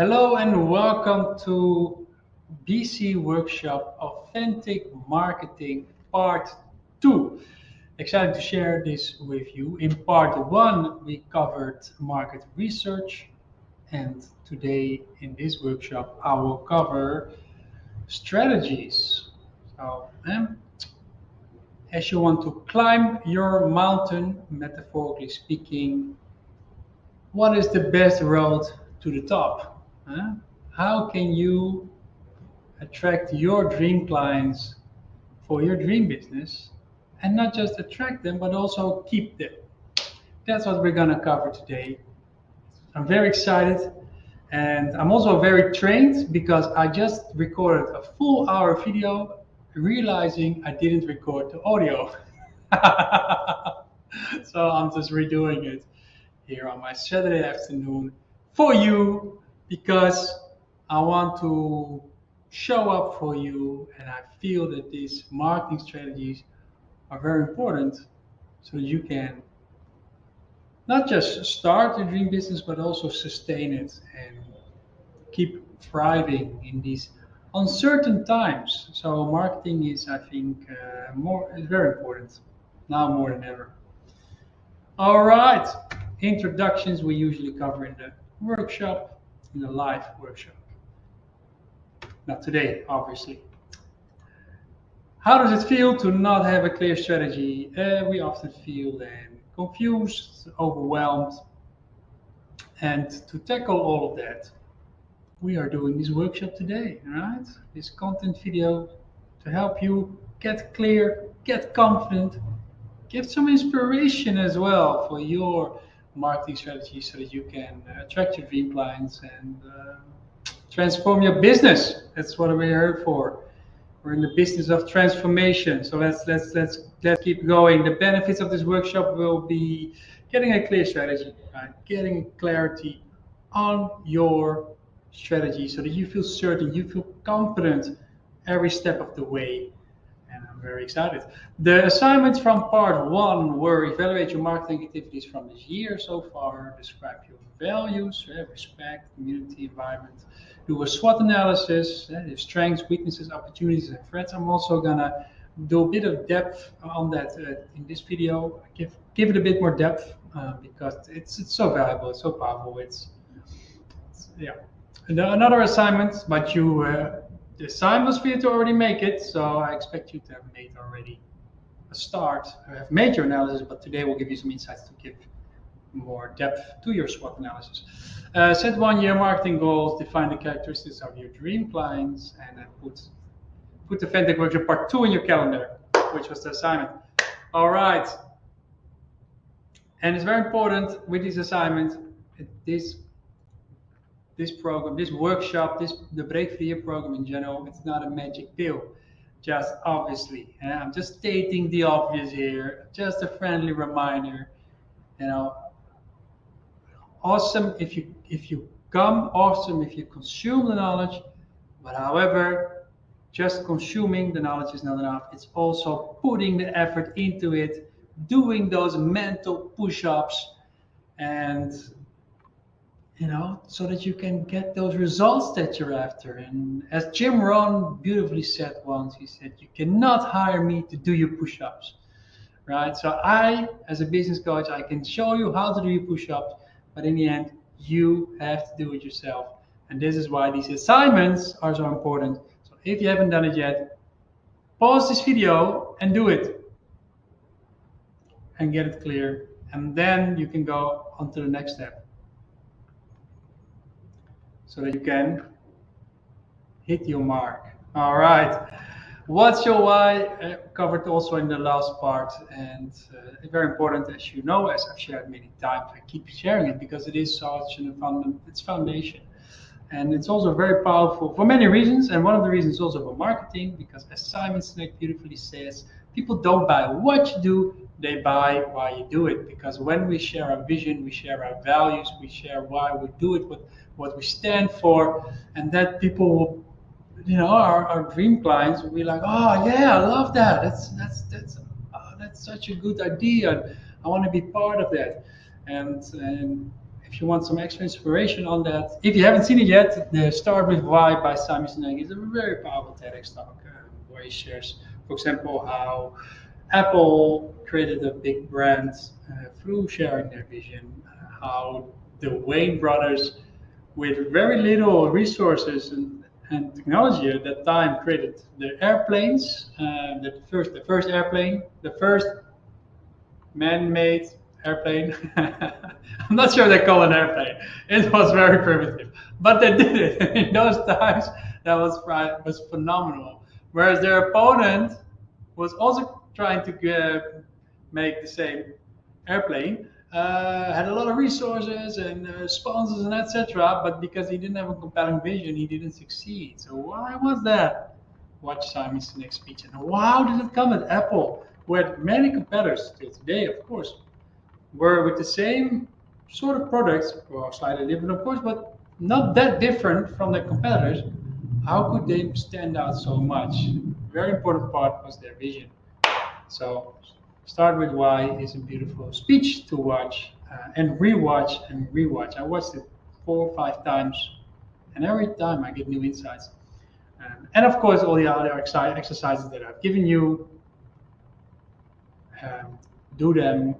Hello and welcome to BC Workshop Authentic Marketing Part 2. Excited to share this with you. In Part 1, we covered market research, and today in this workshop, I will cover strategies. As you want to climb your mountain, metaphorically speaking, what is the best road to the top? Huh? How can you attract your dream clients for your dream business and not just attract them but also keep them? That's what we're going to cover today. I'm very excited and I'm also very trained because I just recorded a full hour video realizing I didn't record the audio. So I'm just redoing it here on my Saturday afternoon for you because I want to show up for you, and I feel that these marketing strategies are very important so that you can not just start your dream business but also sustain it and keep thriving in these uncertain times. So marketing is, I think, is very important now more than ever. All right, introductions we usually cover in the workshop, in the live workshop. Not today, obviously. How does it feel to not have a clear strategy? We often feel then confused, overwhelmed, and to tackle all of that, we are doing this workshop today, right? This content video to help you get clear, get confident, give some inspiration as well for your marketing strategy so that you can attract your dream clients and transform your business. That's what we're here for. We're in the business of transformation. So let's keep going. The benefits of this workshop will be getting a clear strategy, right? Getting clarity on your strategy so that you feel certain, you feel confident every step of the way. And I'm very excited. The assignments from part 1 were evaluate your marketing activities from this year so far, describe your values, respect, community, environment, do a SWOT analysis, your strengths, weaknesses, opportunities, and threats. I'm also gonna do a bit of depth on that in this video. Give it a bit more depth because it's so valuable, it's so powerful. Yeah. And another assignment, but the assignment was for you to already make it, so I expect you to have made already a start, or have made your analysis, but today we'll give you some insights to give more depth to your SWOT analysis. Set 1 year marketing goals, define the characteristics of your dream clients, and then put the Authentic Workshop Part 2 in your calendar, which was the assignment. All right. And it's very important with this assignment, this program, this workshop, the Break Free program in general, it's not a magic pill. Just obviously, I'm just stating the obvious here, just a friendly reminder. Awesome if you come, awesome if you consume the knowledge, but however, just consuming the knowledge is not enough. It's also putting the effort into it, doing those mental push-ups, and so that you can get those results that you're after. And as Jim Rohn beautifully said once, he said, "You cannot hire me to do your push-ups." Right? So I, as a business coach, I can show you how to do your push-ups, but in the end, you have to do it yourself. And this is why these assignments are so important. So if you haven't done it yet, pause this video and do it. And get it clear. And then you can go on to the next step. So that you can hit your mark. All right. What's your why? Covered also in the last part, and very important, as you know, as I've shared many times. I keep sharing it because it is such it's foundation, and it's also very powerful for many reasons. And one of the reasons also for marketing, because as Simon Sinek beautifully says, people don't buy what you do, they buy why you do it. Because when we share our vision, we share our values, we share why we do it, what we stand for, and that people will, our dream clients will be like, "Oh yeah, I love that. That's such a good idea. I want to be part of that." And if you want some extra inspiration on that, if you haven't seen it yet, the Start With Why by Simon Sinek is a very powerful TEDx talk where he shares, for example, how Apple created a big brand through sharing their vision, how the Wayne brothers, with very little resources and technology at that time, created the airplanes, the first airplane, the first man-made airplane. I'm not sure they call it an airplane. It was very primitive, but they did it in those times. That was phenomenal. Whereas their opponent was also trying to make the same airplane. Had a lot of resources and sponsors and etc. But because he didn't have a compelling vision, he didn't succeed. So why was that? Watch Simon Sinek's speech. And how did it come at Apple, who had many competitors till today, of course, were with the same sort of products, or slightly different, of course, but not that different from their competitors. How could they stand out so much? Very important part was their vision. So, Start With Why is a beautiful speech to watch and rewatch and rewatch. I watched it 4 or 5 times, and every time I get new insights. And of course, all the other exercises that I've given you, do them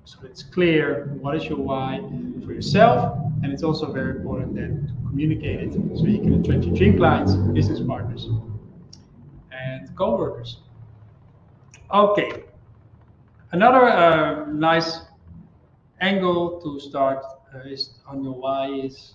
so it's clear what is your why for yourself, and it's also very important then to communicate it so you can attract your dream clients, business partners, and co-workers. Okay, another nice angle to start is on your why is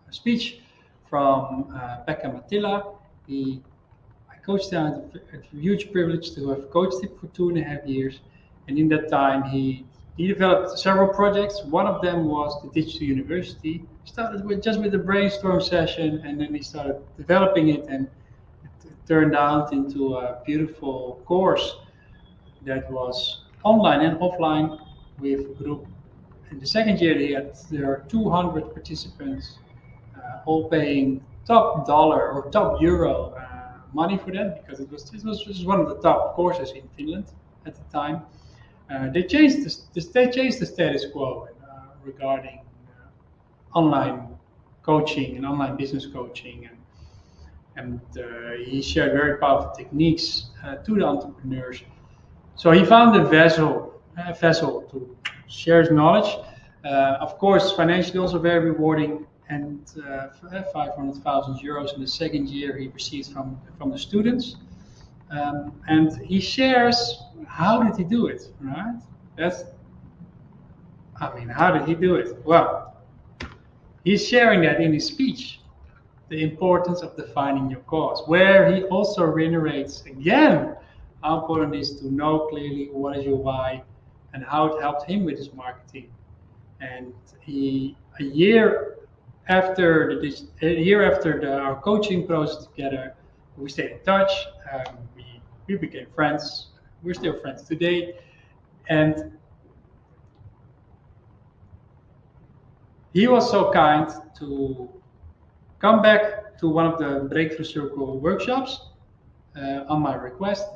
a speech from Pekka Mattila. I coached him. It's a huge privilege to have coached him for 2.5 years, and in that time he developed several projects. One of them was the Digital University. Started with a brainstorm session, and then he started developing it, and it turned out into a beautiful course that was online and offline with a group. In the second year, there are 200 participants, all paying top dollar or top euro money for that, because it was one of the top courses in Finland at the time. They changed the status quo regarding online coaching and online business coaching, and he shared very powerful techniques to the entrepreneurs. So he found a vessel to share his knowledge. Of course, financially also very rewarding, and 500,000 euros in the second year he received from the students. And he shares how did he do it, right? How did he do it? Well, he's sharing that in his speech, the importance of defining your cause, where he also reiterates again how important it is to know clearly what is your why and how it helped him with his marketing. And a year after our coaching process together, we stayed in touch. We became friends. We're still friends today, and he was so kind to come back to one of the Breakthrough Circle workshops on my request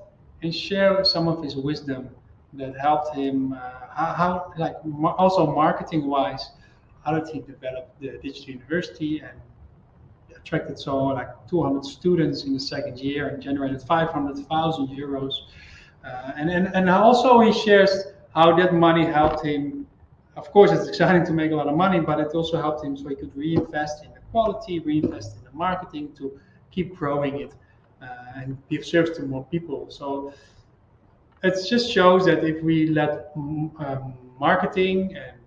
and share some of his wisdom that helped him also marketing wise. How did he develop the Digital University and attracted 200 students in the second year and generated 500,000 euros. And also he shares how that money helped him. Of course, it's exciting to make a lot of money, but it also helped him so he could reinvest in the quality, reinvest in the marketing to keep growing it and give service to more people. So it just shows that if we let marketing and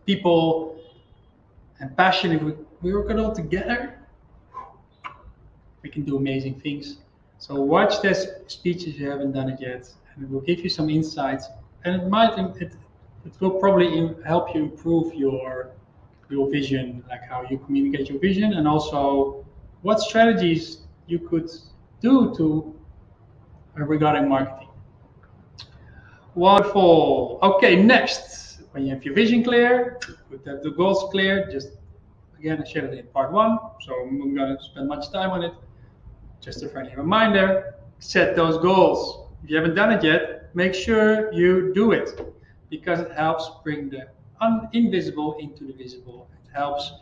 people and passion, if we work it all together, we can do amazing things. So watch this speech if you haven't done it yet, and it will give you some insights, and it will probably help you improve your vision, like how you communicate your vision, and also what strategies you could do to regarding marketing. Wonderful. Okay, next, when you have your vision clear, you have the goals clear. Just again, I shared it in part 1, so I'm going to spend much time on it. Just a friendly reminder: set those goals. If you haven't done it yet, make sure you do it, because it helps bring the invisible into the visible. It helps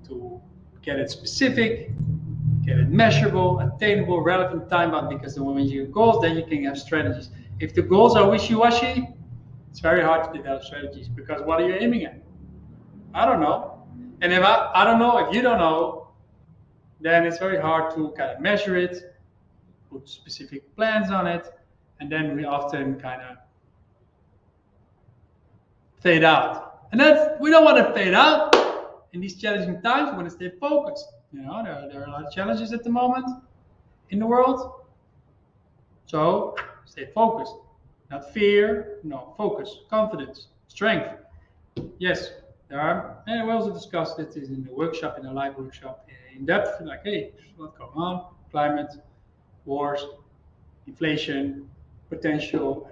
to get it specific, get it measurable, attainable, relevant, time-bound, because when you have goals, then you can have strategies. If the goals are wishy-washy, it's very hard to develop strategies, because what are you aiming at? I don't know. And if I don't know, if you don't know, then it's very hard to kind of measure it, put specific plans on it, and then we often kind of fade out. And we don't want to fade out in these challenging times. We want to stay focused. There are a lot of challenges at the moment in the world. So stay focused. Not fear, no, focus, confidence, strength. Yes, there are, and we also discussed it in the workshop, in the live workshop, in depth, like, hey, what's going on? Climate, wars, inflation, potential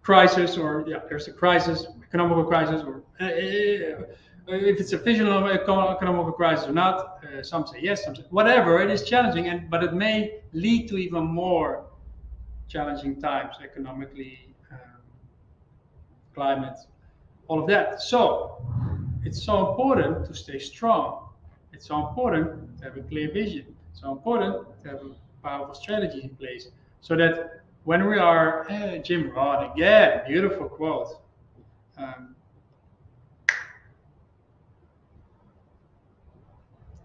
crisis, or there's a crisis, economical crisis, or if it's a visual economical crisis or not. Some say yes, some say whatever. It is challenging, but it may lead to even more challenging times economically, climate, all of that. So it's so important to stay strong. It's so important to have a clear vision. It's so important to have a powerful strategy in place, so that when we are, Jim Rohn again, beautiful quote.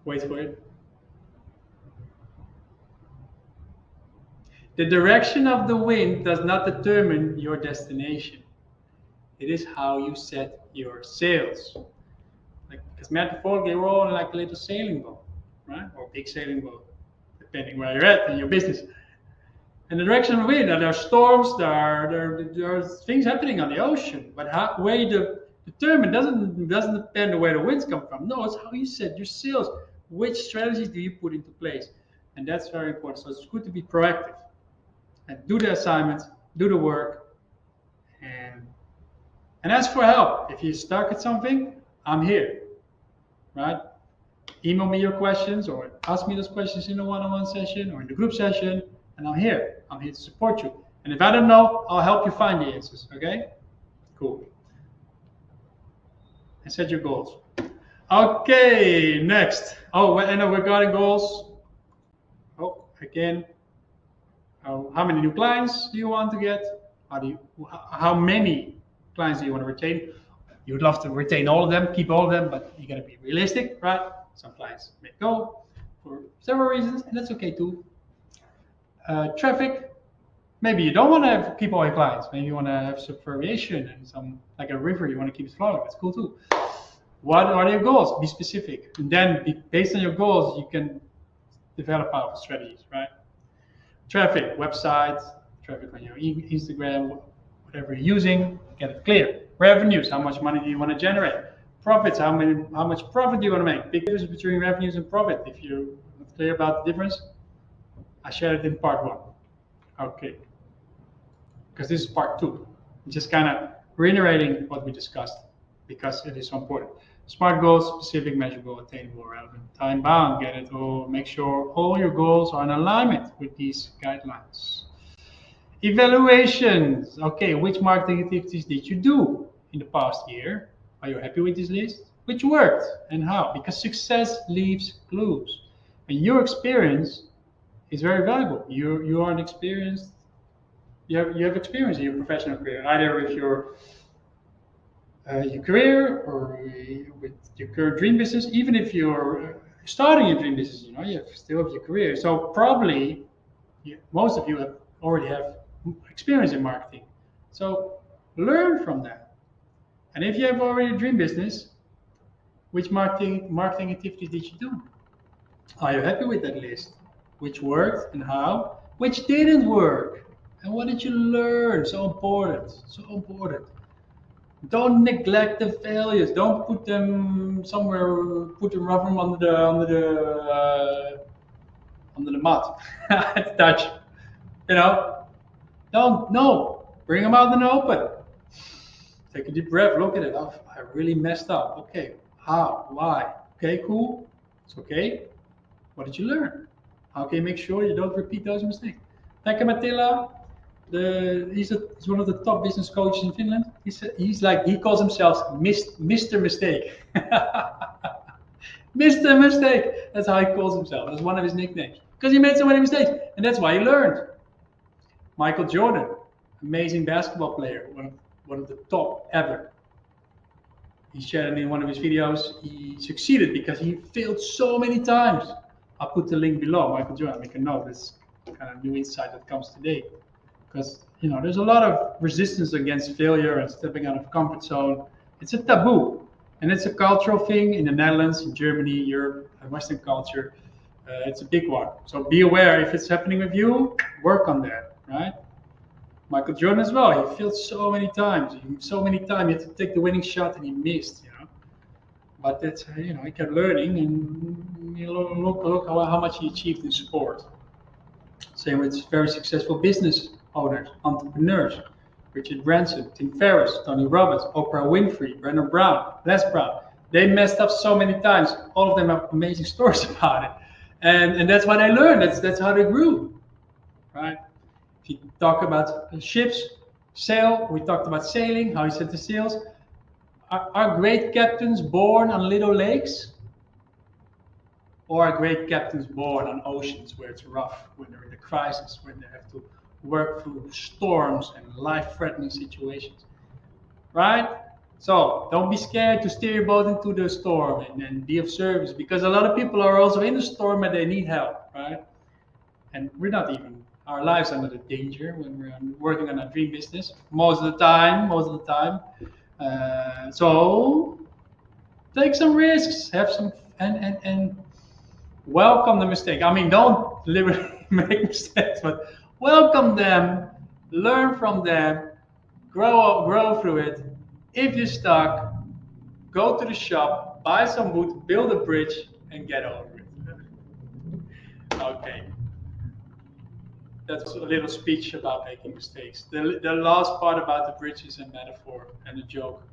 Wait for it. The direction of the wind does not determine your destination. It is how you set your sails. Because metaphorically, we're all like a little sailing boat, right? Or a big sailing boat, depending where you're at in your business. And the direction of the wind, there are storms, there are things happening on the ocean. But where you determine doesn't depend on where the winds come from. No, it's how you set your sails. Which strategies do you put into place? And that's very important. So it's good to be proactive and do the assignments, do the work, and ask for help. If you're stuck at something, I'm here, right? Email me your questions or ask me those questions in a one-on-one session or in the group session, and I'm here. I'm here to support you. And if I don't know, I'll help you find the answers, okay? Cool. And set your goals. Okay, next. Oh, and regarding goals, again, how many new clients do you want to get? How many clients do you want to retain? You would love to retain all of them, keep all of them, but you got to be realistic, right? Some clients may go for several reasons, and that's okay too. Traffic, maybe you don't want to keep all your clients. Maybe you want to have some variation and some, like a river, you want to keep it flowing. That's cool too. What are your goals? Be specific. And then based on your goals, you can develop powerful strategies, right? Traffic, websites, traffic on your Instagram, whatever you're using, get it clear. Revenues, how much money do you want to generate? Profits, how much profit do you want to make? Big difference between revenues and profit. If you're not clear about the difference, I shared it in part 1. Okay. Because this is part 2. Just kind of reiterating what we discussed, because it is so important. Smart goals, specific, measurable, attainable, relevant, time-bound. Get it all. Make sure all your goals are in alignment with these guidelines. Evaluations. Okay, which marketing activities did you do in the past year? Are you happy with this list? Which worked and how? Because success leaves clues. And your experience is very valuable. You are an experienced. You have experience in your professional career, either with your career or with your current dream business. Even if you're starting your dream business, you still have your career. So probably most of you already have experience in marketing. So learn from that. And if you have already a dream business, which marketing activities did you do? Are you happy with that list? Which worked and how? Which didn't work? And what did you learn? So important. So important. Don't neglect the failures. Don't put them somewhere. Put them rub them under the mud. It's Dutch. Bring them out in the open. Take a deep breath. Look at it. Oh, I really messed up. Okay. How? Why? Okay. Cool. It's okay. What did you learn? How can you make sure you don't repeat those mistakes? Thank you, Matilda. He's one of the top business coaches in Finland. He calls himself Mr. Mistake. Mr. Mistake. That's how he calls himself. That's one of his nicknames. Because he made so many mistakes, and that's why he learned. Michael Jordan, amazing basketball player, one of the top ever. He shared in one of his videos. He succeeded because he failed so many times. I'll put the link below. Michael Jordan, make a note. That's kind of new insight that comes today. Because there's a lot of resistance against failure and stepping out of comfort zone. It's a taboo, and it's a cultural thing in the Netherlands, in Germany, Europe, and Western culture. It's a big one. So be aware if it's happening with you. Work on that, right? Michael Jordan as well. He failed so many times. He had to take the winning shot and he missed. But that's he kept learning, and look how much he achieved in sport. Same with very successful business owners, entrepreneurs. Richard Branson, Tim Ferriss, Tony Robbins, Oprah Winfrey, Brandon Brown, Les Brown. They messed up so many times. All of them have amazing stories about it. And that's what I learned. That's how they grew, right? If you talk about ships, sail, we talked about sailing, how he set the sails. Are great captains born on little lakes? Or are great captains born on oceans where it's rough, when they're in a crisis, when they have to work through storms and life-threatening situations, right? So don't be scared to steer your boat into the storm and be of service, because a lot of people are also in the storm and they need help, right? And we're not even, our lives are not a danger when we're working on a dream business most of the time. So take some risks, have some, and welcome the mistake. I mean, don't deliberately make mistakes, but welcome them, learn from them, grow through it. If you're stuck, go to the shop, buy some wood, build a bridge, and get over it. Okay. That's a little speech about making mistakes. The last part about the bridge is a metaphor and a joke.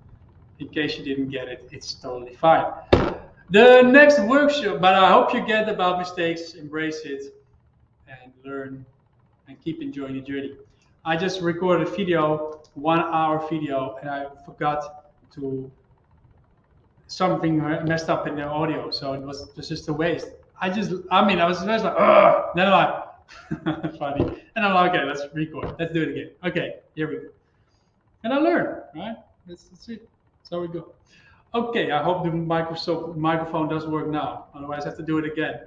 In case you didn't get it, it's totally fine. The next workshop, but I hope you get about mistakes, embrace it, and learn, and keep enjoying the journey. I just recorded a video, 1 hour video, and I forgot to, something messed up in the audio, so it was just a waste. I was just like, ugh, then I'm like, funny. And I'm like, okay, let's record. Let's do it again. Okay, here we go. And I learned, right? That's it. That's how we go. Okay, I hope the microphone does work now. Otherwise, I have to do it again.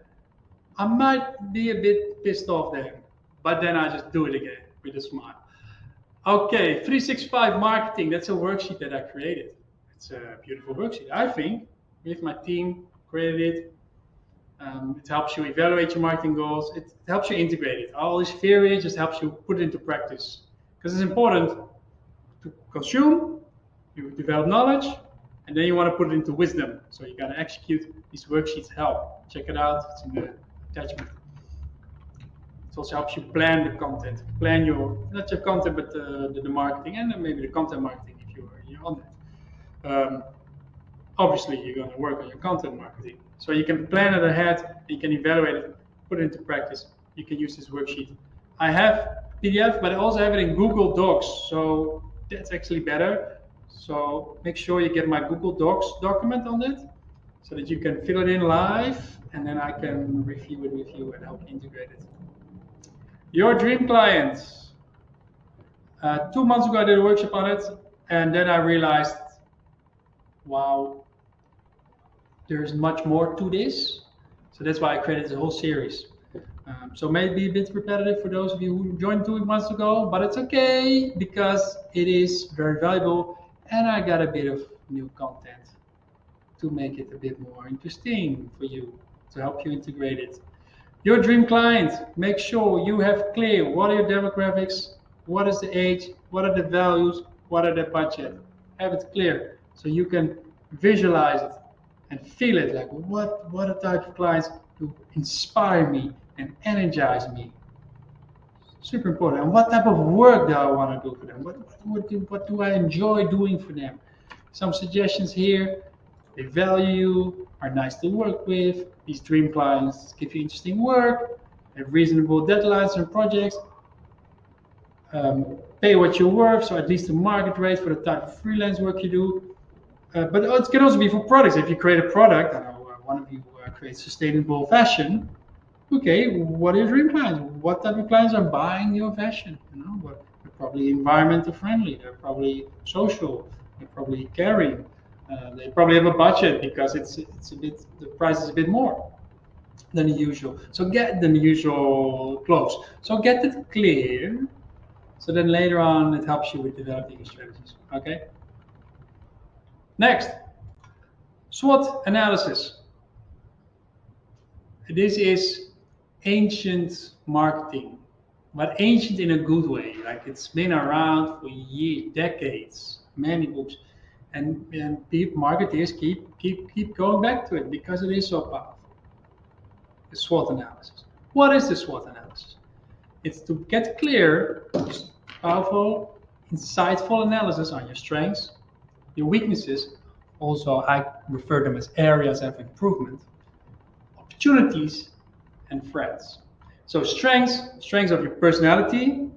I might be a bit pissed off there, but then I just do it again with a smile. Okay, 365 marketing. That's a worksheet that I created. It's a beautiful worksheet, I think. With my team, created it. It helps you evaluate your marketing goals. It helps you integrate it. All this theory just helps you put it into practice. Because it's important to consume, you develop knowledge, and then you want to put it into wisdom. So you got to execute. These worksheets help. Check it out. It's in the attachment. It also helps you plan the content. Plan not your content, but the marketing, and then maybe the content marketing if you're on that. Obviously, you're going to work on your content marketing. So you can plan it ahead, you can evaluate it, put it into practice. You can use this worksheet. I have PDF, but I also have it in Google Docs. So that's actually better. So make sure you get my Google Docs document on it so that you can fill it in live, and then I can review it with you and help integrate it. Your dream clients. 2 months ago, I did a workshop on it, and then I realized, wow, there's much more to this. So that's why I created this whole series. So maybe a bit repetitive for those of you who joined 2 months ago, but it's okay because it is very valuable, and I got a bit of new content to make it a bit more interesting for you, to help you integrate it. Your dream client, make sure you have clear what are your demographics, what is the age, what are the values, what are the budget. Have it clear so you can visualize it and feel it, like what are type of clients who inspire me and energize me. Super important. And what type of work do I want to do for them? What do I enjoy doing for them? Some suggestions here. They value you, are nice to work with. These dream clients give you interesting work, have reasonable deadlines and projects. pay what you're worth, so at least the market rate for the type of freelance work you do. But it can also be for products. If you create a product, I know one of you creates sustainable fashion. Okay, what are your dream clients? What type of clients are buying your fashion? They're probably environmental friendly. They're probably social. They're probably caring. They probably have a budget because it's a bit the price is a bit more than the usual. So get the usual clothes. So get it clear. So then later on it helps you with developing your strategies. Okay. Next, SWOT analysis. This is ancient marketing, but ancient in a good way. Like it's been around for years, decades, many books, and people, marketers keep going back to it because it is so powerful. The SWOT analysis. What is the SWOT analysis? It's to get clear, powerful, insightful analysis on your strengths, your weaknesses. Also, I refer them as areas of improvement, opportunities, and threats. So strengths of your personality,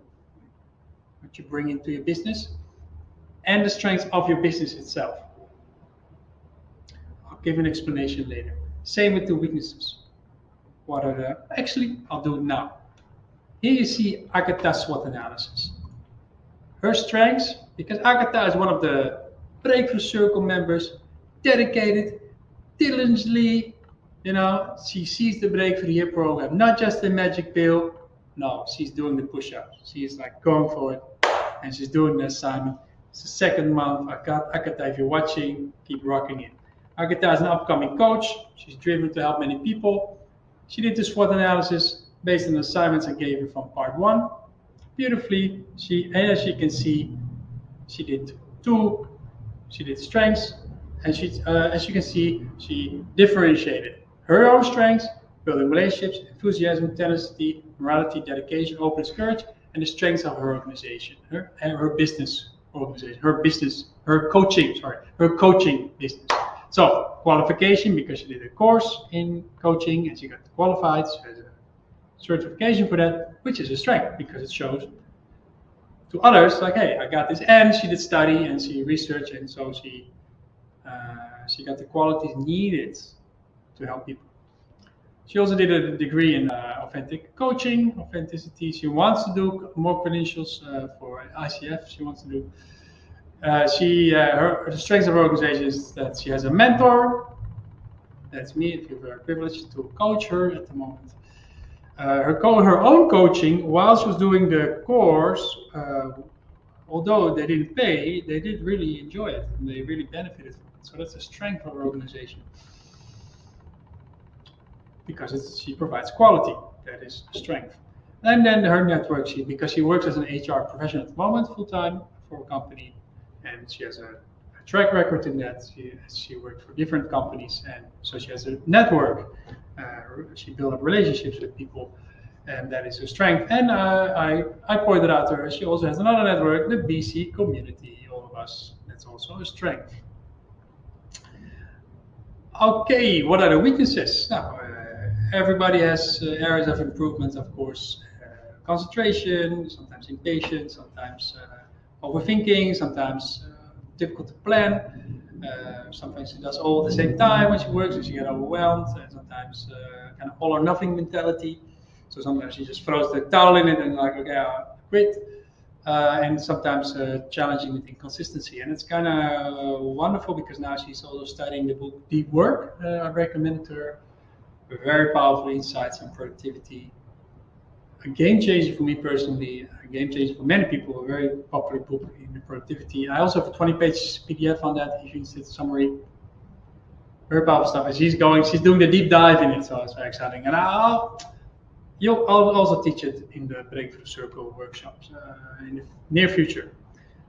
what you bring into your business, and the strengths of your business itself. I'll give an explanation later. Same with the weaknesses. What are the? Actually, I'll do it now. Here you see Agatha's SWOT analysis. Her strengths, because Agatha is one of the Breakthrough Circle members, dedicated, diligently. She sees the Breakthrough Year program, not just a magic pill. No, she's doing the push-ups. She's like going for it, and she's doing the assignment. It's the second month. Agatha, if you're watching, keep rocking it. Agatha is an upcoming coach. She's driven to help many people. She did the SWOT analysis based on the assignments I gave her from part 1. Beautifully, as you can see, she did 2. She did strengths, and as you can see, she differentiated her own strengths, building relationships, enthusiasm, tenacity, morality, dedication, openness, courage, and the strengths of her organization, her business organization, her coaching business. So qualification, because she did a course in coaching and she got qualified, she has a certification for that, which is a strength because it shows to others like, hey, I got this, and she did study and she researched, and so she got the qualities needed to help people. She also did a degree in authentic coaching, authenticity. She wants to do more credentials for ICF. She wants to do. The strengths of her organization is that she has a mentor. That's me. I feel very privileged to coach her at the moment. Her own coaching while she was doing the course, although they didn't pay, they did really enjoy it and they really benefited from it. So that's a strength of her organization because she provides quality. That is a strength. And then her network, because she works as an HR professional at the moment, full time for a company, and she has a track record in that. She worked for different companies, and so she has a network. She built up relationships with people, and that is her strength. And I pointed out to her, she also has another network, the BC community, all of us. That's also a strength. Okay, what are the weaknesses? Now, everybody has areas of improvement, of course. Concentration, sometimes impatience, sometimes overthinking, sometimes difficult to plan. Sometimes she does all at the same time when she works, and she gets overwhelmed. And sometimes kind of all or nothing mentality. So sometimes she just throws the towel in it and like, okay, I'll quit. And sometimes challenging with inconsistency. And it's kind of wonderful because now she's also studying the book Deep Work. I recommend her. Very powerful insights on productivity. A game changer for me personally, a game changer for many people, a very popular book in productivity. I also have a 20-page PDF on that if you need a summary. Very powerful stuff. And she's doing the deep dive in it, so it's very exciting. And I'll also teach it in the Breakthrough Circle workshops in the near future.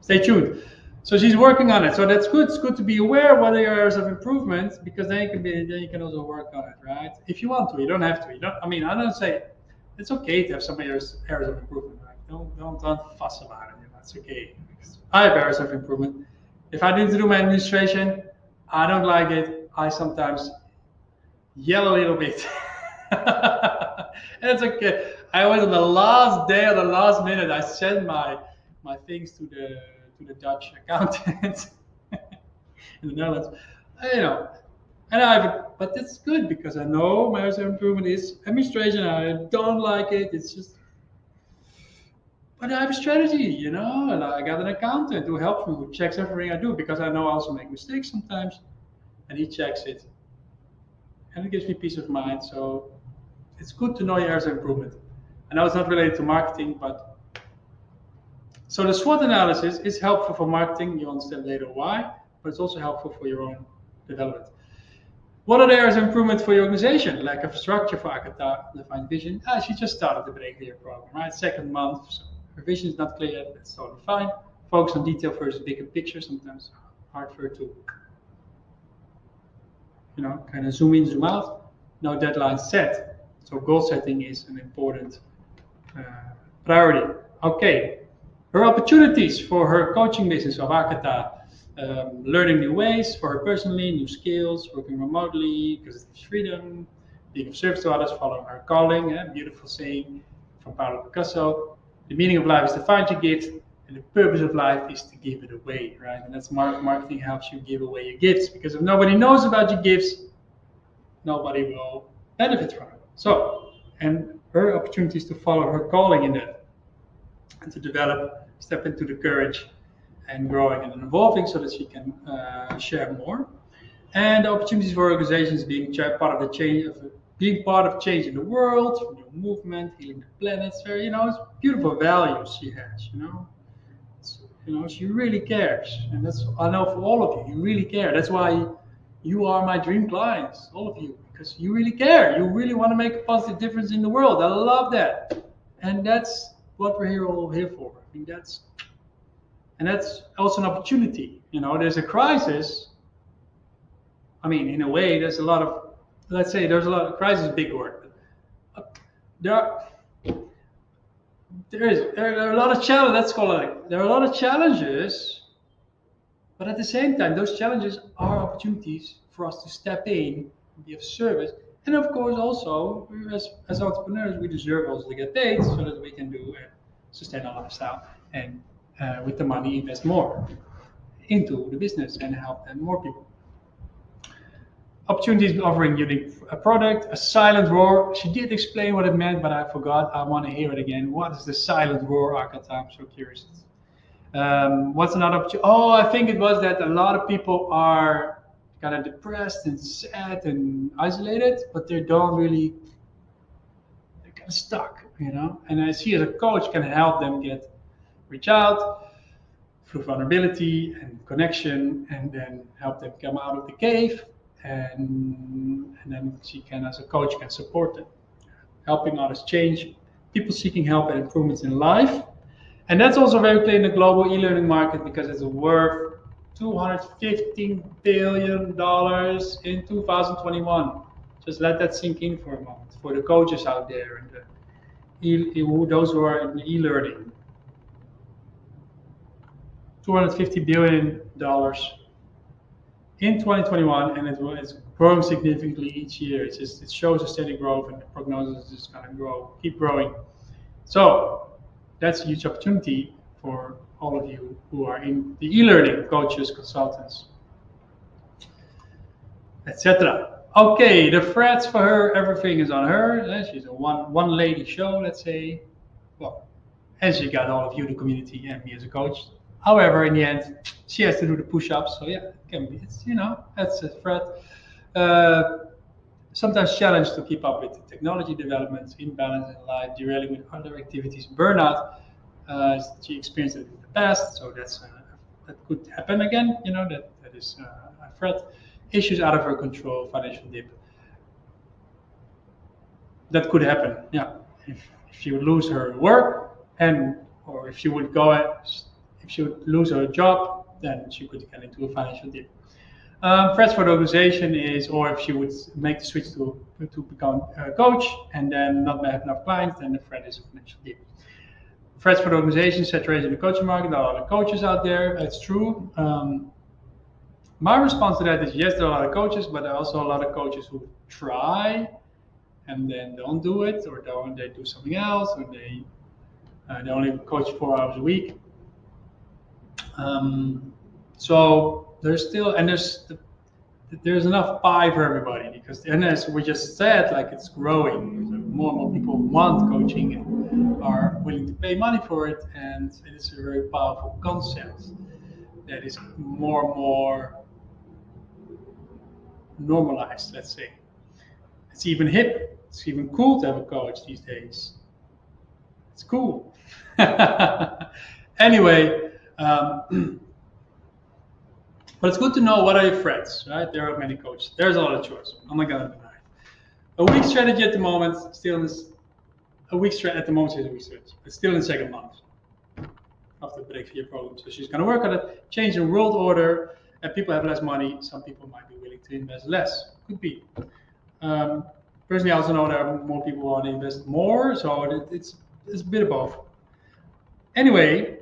Stay tuned. So she's working on it. So that's good. It's good to be aware of what are your areas of improvement because then you can also work on it, right? If you want to, you don't have to. I don't say it's okay to have some areas of improvement. Right? Don't fuss about it. That's okay. Because I have areas of improvement. If I need to do my administration, I don't like it. I sometimes yell a little bit. And it's okay. I was on the last day, on the last minute, I sent my things to the Dutch accountant in the Netherlands. You know, and but it's good because I know my area of improvement is administration. I don't like it. It's just, but I have a strategy, and I got an accountant who helps me, who checks everything I do because I know I also make mistakes sometimes, and he checks it, and it gives me peace of mind. So it's good to know your areas of improvement. I know it's not related to marketing, but so the SWOT analysis is helpful for marketing. You understand later why, but it's also helpful for your own development. What are the areas of improvement for your organization? Lack of structure for Akata, define vision. She just started the Break Clear program, right? Second month, so her vision is not clear yet. That's totally fine. Focus on detail versus bigger picture. Sometimes hard for her to, kind of zoom in, zoom out. No deadline set. So goal setting is an important priority. Okay, her opportunities for her coaching business of Akata. Learning new ways for her personally, new skills, working remotely because it's freedom, being of service to others, following her calling. Beautiful saying from Paulo Picasso. The meaning of life is to find your gift, and the purpose of life is to give it away, right? And that's marketing helps you give away your gifts, because if nobody knows about your gifts, nobody will benefit from it. So, and her opportunity is to follow her calling in that, and to develop, step into the courage and growing and evolving so that she can share more. And the opportunities for organizations being part of the change, being part of change in the world, new movement, healing the planet. So, it's beautiful values she has. She really cares, and that's, I know, for all of you, you really care. That's why you are my dream clients, all of you, because you really care. You really want to make a positive difference in the world. I love that, and that's what we're all here for. I think that's also an opportunity. There's a crisis. I mean, in a way, there's a lot of, let's say, there's a lot of crisis, big word. There are a lot of challenges. Let's call it like, there are a lot of challenges, but at the same time, those challenges are opportunities for us to step in, be of service, and of course, also as entrepreneurs, we deserve also to get paid so that we can do sustain our lifestyle, and with the money invest more into the business and help them more people. Opportunities offering unique product, a silent roar. She did explain what it meant, but I forgot. I want to hear it again. What is the silent roar, Akata? I'm so curious. What's another opportunity? Oh, I think it was that a lot of people are kind of depressed and sad and isolated, but they're kind of stuck, And I see as a coach can help them reach out through vulnerability and connection, and then help them come out of the cave. And then she can, as a coach, can support them, helping others change, people seeking help and improvements in life. And that's also very clear in the global e-learning market, because it's worth $215 billion in 2021. Just let that sink in for a moment for the coaches out there and those who are in e-learning. $250 billion in 2021, and it's growing significantly each year. It shows a steady growth, and the prognosis is going to keep growing. So that's a huge opportunity for all of you who are in the e-learning, coaches, consultants, etc. Okay, the threads for her, everything is on her. She's a one lady show, let's say. Well, and she got all of you, the community, and me as a coach. However, in the end, she has to do the push-ups. So yeah, it can be. That's a threat. Sometimes challenged to keep up with the technology developments, imbalance in life, derailing with other activities, burnout. She experienced it in the past, so that could happen again. That is a threat. Issues out of her control, financial dip. That could happen. Yeah, if she would lose her work, or if she would lose her job, then she could get into a financial dip. Threats for the organization is, or if she would make the switch to become a coach and then not have enough clients, then the threat is a financial dip. Threats for the organization, saturation in the coaching market. There are a lot of coaches out there. It's true. My response to that is yes, there are a lot of coaches, but there are also a lot of coaches who try and then don't do it, or they do something else, or they only coach 4 hours a week. So there's still, and there's enough pie for everybody, because, and as we just said, like, it's growing. More and more people want coaching and are willing to pay money for it, and it is a very powerful concept that is more and more normalized, let's say. It's even hip. It's even cool to have a coach these days. It's cool. Anyway, but it's good to know what are your threats, right? There are many coaches. There's a lot of choice. I'm not gonna deny it. A weak strategy at the moment, still in this. A weak strategy at the moment is a weak strategy. It's still in the second month of the Break Free program. So she's gonna work on it, change the world order, and people have less money. Some people might be willing to invest less. Could be. Personally, I also know there are more people who want to invest more, so it's a bit of both. Anyway,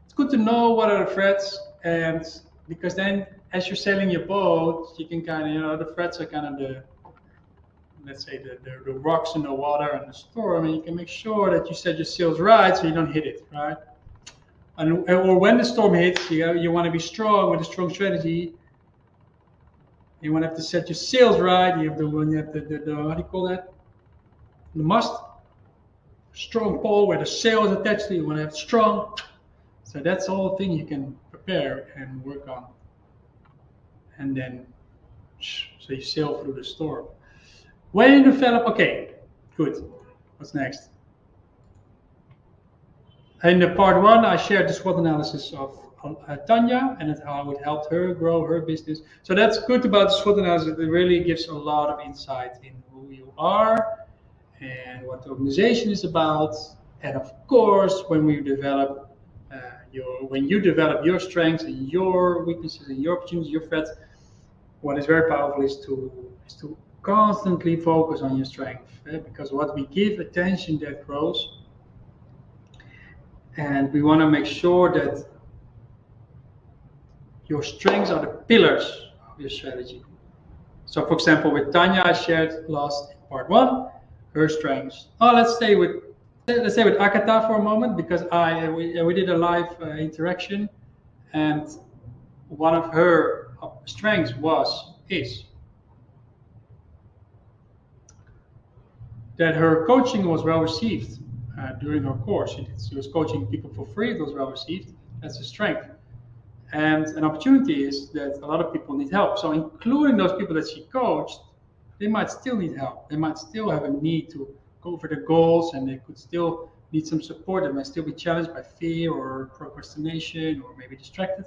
it's good to know what are the threats, and because then as you're sailing your boat, you can kind of, the threats are kind of the, let's say, the rocks in the water and the storm, and you can make sure that you set your sails right so you don't hit it, right? Or when the storm hits, you want to be strong with a strong strategy. You want to have to set your sails right. You have the what do you call that? The mast. Strong pole where the sail is attached to. You want to have strong. So that's all thing you can prepare and work on. And then, so you sail through the storm. When you develop, okay, good. What's next? In the part 1, I shared the SWOT analysis of Tanya and how it helped her grow her business. So that's good about the SWOT analysis. It really gives a lot of insight in who you are and what the organization is about. And of course, when you develop your strengths and your weaknesses and your opportunities, your threats, what is very powerful is to constantly focus on your strength, because what we give attention, that grows. And we want to make sure that your strengths are the pillars of your strategy. So, for example, with Tanya, I shared last in part 1 her strengths. Let's say with Akata for a moment, because we did a live interaction, and one of her strengths is that her coaching was well received during her course. She was coaching people for free. It was well received. That's a strength. And an opportunity is that a lot of people need help. So including those people that she coached, they might still need help. They might still have a need to go for the goals, and they could still need some support. They might still be challenged by fear or procrastination or maybe distracted.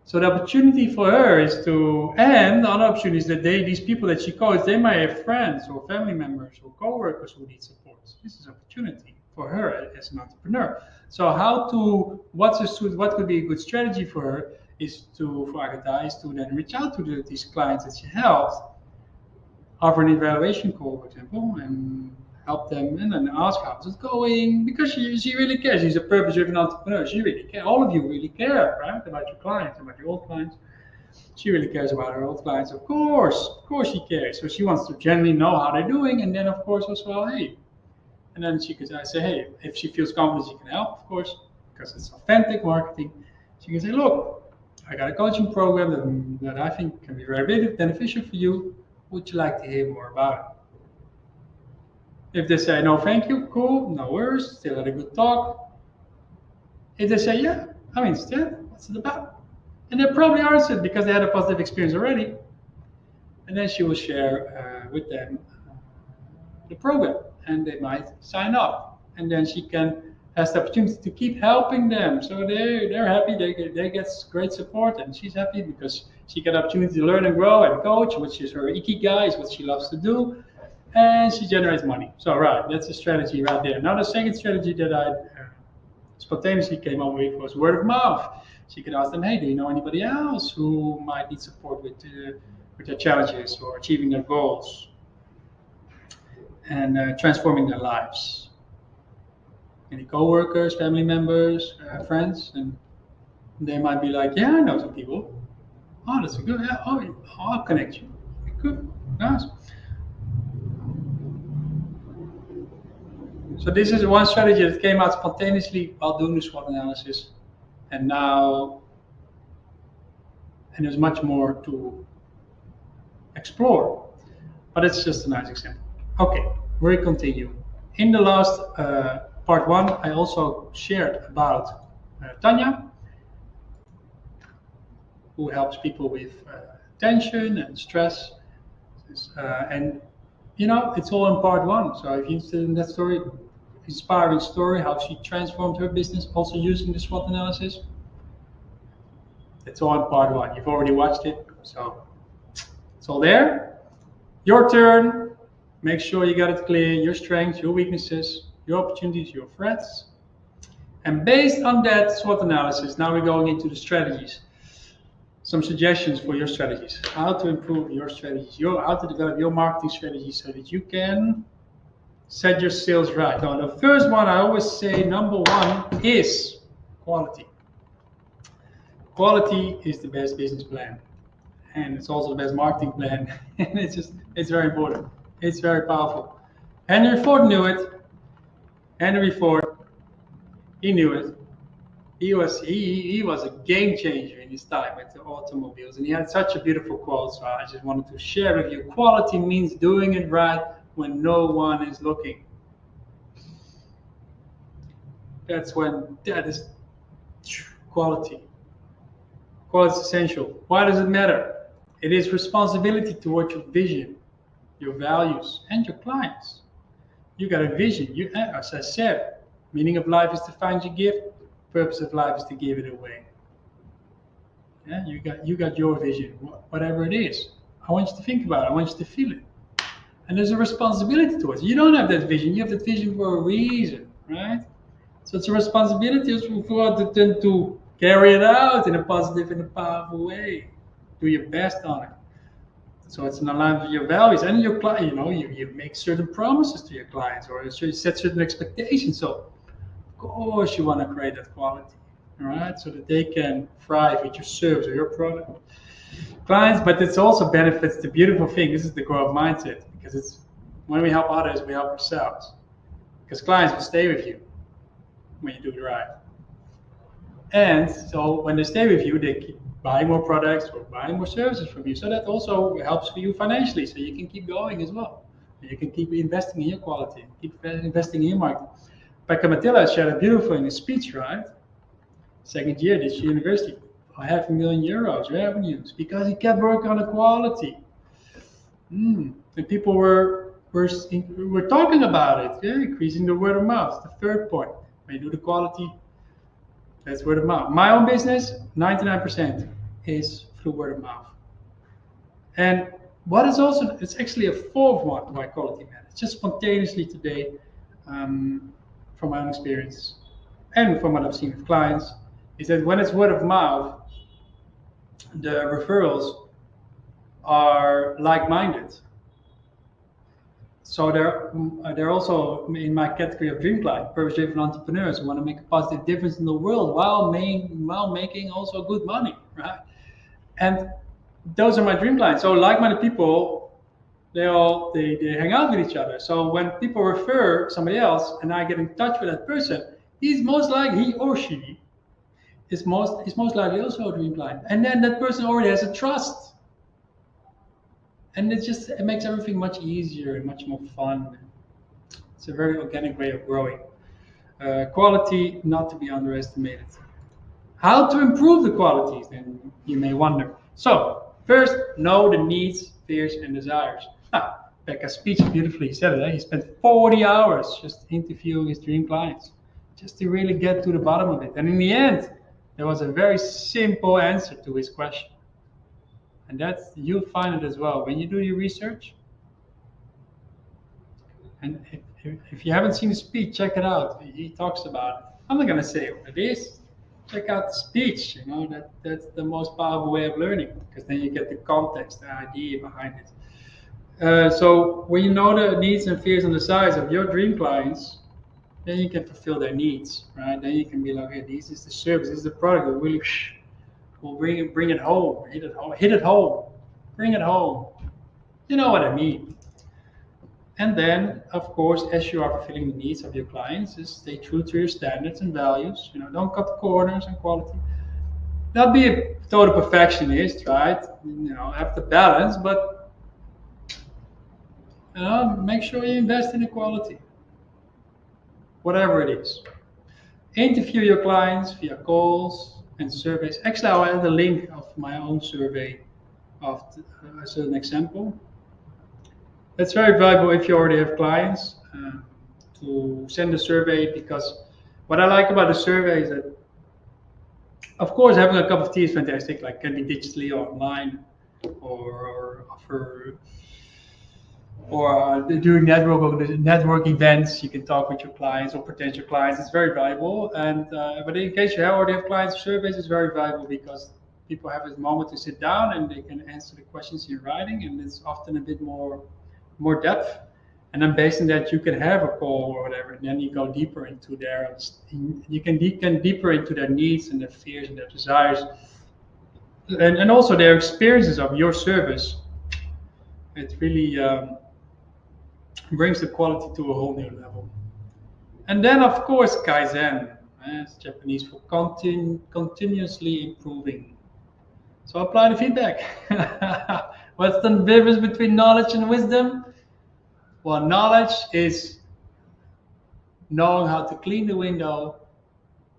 So the opportunity for her is and the other opportunity is that these people that she coaches, they might have friends or family members or co-workers who need support. This is an opportunity for her as an entrepreneur. So what could be a good strategy for her for Agatha is to then reach out to these clients that she helps, offer an evaluation call, for example, and help them, and then ask how's it going, because she really cares. She's a purpose-driven entrepreneur. She really cares. All of you really care, right, about your clients, about your old clients. She really cares about her old clients. Of course she cares. So she wants to generally know how they're doing, and then of course also, hey, and then she could say, hey, if she feels confident she can help, of course, because it's authentic marketing. She can say, look, I got a coaching program that I think can be very beneficial for you. Would you like to hear more about it? If they say, no, thank you, cool, no worries, still had a good talk. If they say, yeah, I'm interested, what's it about? And they probably answered because they had a positive experience already. And then she will share with them the program, and they might sign up. And then she has the opportunity to keep helping them. So they're happy, they get great support, and she's happy because she got the opportunity to learn and grow and coach, which is her ikigai, is what she loves to do. And she generates money. So, right, that's a strategy right there. Now, the second strategy that I spontaneously came up with was word of mouth. She could ask them, hey, do you know anybody else who might need support with their challenges or achieving their goals and transforming their lives? Any co-workers, family members, friends? And they might be like, yeah, I know some people. Oh, that's a good, I'll connect you. Good, nice. So this is one strategy that came out spontaneously while doing the SWOT analysis, and there's much more to explore, but it's just a nice example. Okay, we continue. In the last part one, I also shared about Tanya, who helps people with tension and stress, and it's all in part one. So if you're interested in that story, inspiring story, how she transformed her business also using the SWOT analysis, it's all in part one. You've already watched it, so it's all there. Your turn. Make sure you got it clear, your strengths, your weaknesses, your opportunities, your threats. And based on that SWOT analysis, now we're going into the strategies. Some suggestions for your strategies. How to improve your strategies, how to develop your marketing strategies so that you can set your sales right. Now, the first one I always say, number one, is quality. Quality is the best business plan. And it's also the best marketing plan. And it's very important. It's very powerful. Henry Ford knew it. Henry Ford, he knew it. He was a game changer in his time with the automobiles, and he had such a beautiful quote. So I just wanted to share with you. Quality means doing it right when no one is looking. That is quality. Quality is essential. Why does it matter? It is responsibility towards your vision, your values, and your clients. You got a vision. As I said, meaning of life is to find your gift. Purpose of life is to give it away. Yeah, you got your vision, whatever it is. I want you to think about it. I want you to feel it. And there's a responsibility towards it. You don't have that vision. You have that vision for a reason, right? So it's a responsibility to carry it out in a positive and a powerful way. Do your best on it. So it's in alignment with your values and your client. You make certain promises to your clients, or you set certain expectations. So of course you want to create that quality, all right, so that they can thrive with your service or your product. Clients, but it also benefits the beautiful thing. This is the growth mindset, because it's when we help others, we help ourselves. Because clients will stay with you when you do it right. And so when they stay with you, they keep buying more products or buying more services from you. So that also helps for you financially, so you can keep going as well. You can keep investing in your quality, keep investing in your marketing. Pekka Matila shared it beautifully in his speech, right? Second year, this university, €500,000 revenues, because he kept working on the quality. And people were talking about it, increasing the word of mouth. The third point, when you do the quality, that's word of mouth. My own business, 99% is through word of mouth. And what is also, it's actually a fourth one why quality matters. Just spontaneously today, from my own experience and from what I've seen with clients, is that when it's word of mouth, the referrals are like-minded. So they're also in my category of dream client, purpose-driven entrepreneurs who want to make a positive difference in the world while making also good money, right? And those are my dream clients. So like-minded people, they hang out with each other. So when people refer somebody else and I get in touch with that person, he or she is most likely also a dream client. And then that person already has a trust. And it makes everything much easier and much more fun. It's a very organic way of growing. Quality not to be underestimated. How to improve the qualities, then you may wonder. So first, know the needs, fears, and desires. Pekka's speech beautifully said it. He spent 40 hours just interviewing his dream clients, just to really get to the bottom of it. And in the end, there was a very simple answer to his question. And you'll find it as well when you do your research. And if you haven't seen the speech, check it out. He talks about it. I'm not going to say what it is. Check out the speech. That's the most powerful way of learning, because then you get the context, the idea behind it. So when you know the needs and fears and desires of your dream clients, then you can fulfill their needs, right? Then you can be like, hey, this is the service, this is the product that really will bring it home, hit it home, bring it home. You know what I mean. And then, of course, as you are fulfilling the needs of your clients, is stay true to your standards and values. Don't cut corners and quality. Not be a total perfectionist, right? Have the balance, but make sure you invest in the quality, whatever it is. Interview your clients via calls and surveys. Actually, I'll add a link of my own survey as an example. That's very valuable if you already have clients to send a survey, because what I like about the survey is that, of course, having a cup of tea is fantastic, like can be digitally or online or offer or during network events, you can talk with your clients or potential clients. It's very valuable. And but in case you already have clients, surveys is very valuable because people have a moment to sit down and they can answer the questions in writing, and it's often a bit more depth. And then based on that, you can have a call or whatever, and then you go deeper into you can deeper into their needs and their fears and their desires, and also their experiences of your service. It really brings the quality to a whole new level. And then, of course, Kaizen, it's Japanese for continuously improving. So apply the feedback. What's the difference between knowledge and wisdom? Well, knowledge is knowing how to clean the window.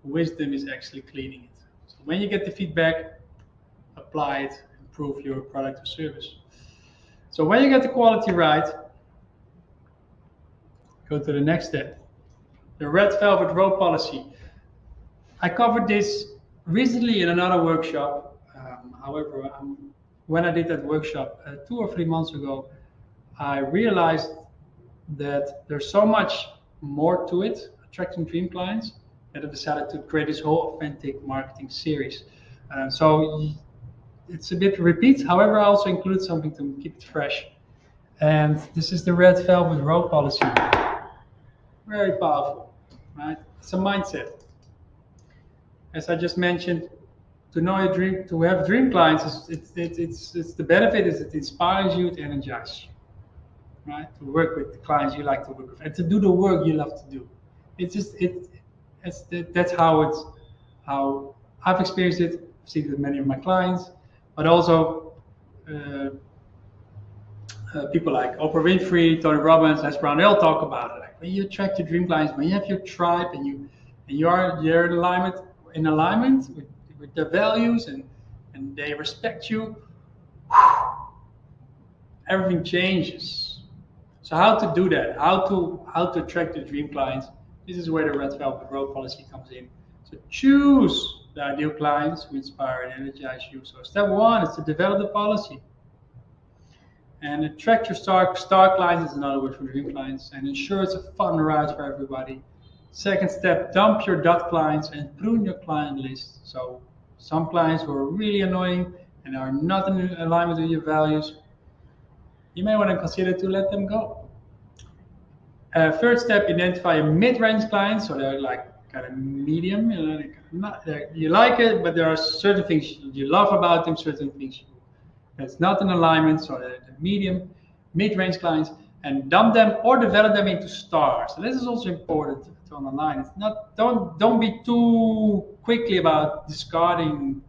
Wisdom is actually cleaning it. So when you get the feedback, apply it, improve your product or service. So when you get the quality right, go to the next step. The red velvet rope policy. I covered this recently in another workshop. However, when I did that workshop 2 or 3 months ago, I realized that there's so much more to it, attracting dream clients, that I decided to create this whole authentic marketing series. So it's a bit repeat. However, I also include something to keep it fresh. And this is the red velvet rope policy. Very powerful, right? It's a mindset. As I just mentioned, to know your dream, to have dream clients, it's the benefit is it inspires you, to energize you, right? To work with the clients you like to work with, and to do the work you love to do. That's how I've experienced it. I've seen it with many of my clients, but also people like Oprah Winfrey, Tony Robbins, Les Brown. They all talk about it. Like when you attract your dream clients, when you have your tribe, and you're in alignment with their values, and they respect you, everything changes. So how to do that? How to attract the dream clients? This is where the red velvet rope policy comes in. So choose the ideal clients who inspire and energize you. So step 1 is to develop the policy. And attract your star clients is another word for dream clients, and ensure it's a fun ride for everybody. Second step, dump your dot clients and prune your client list. So some clients who are really annoying and are not in alignment with your values, you may want to consider to let them go. Third step, identify a mid-range clients. So they're like kind of medium. You like it, but there are certain things you love about them, certain things that's not in alignment. So the medium, mid-range clients, and dump them or develop them into stars. So this is also important to underline. It's not don't be too quickly about discarding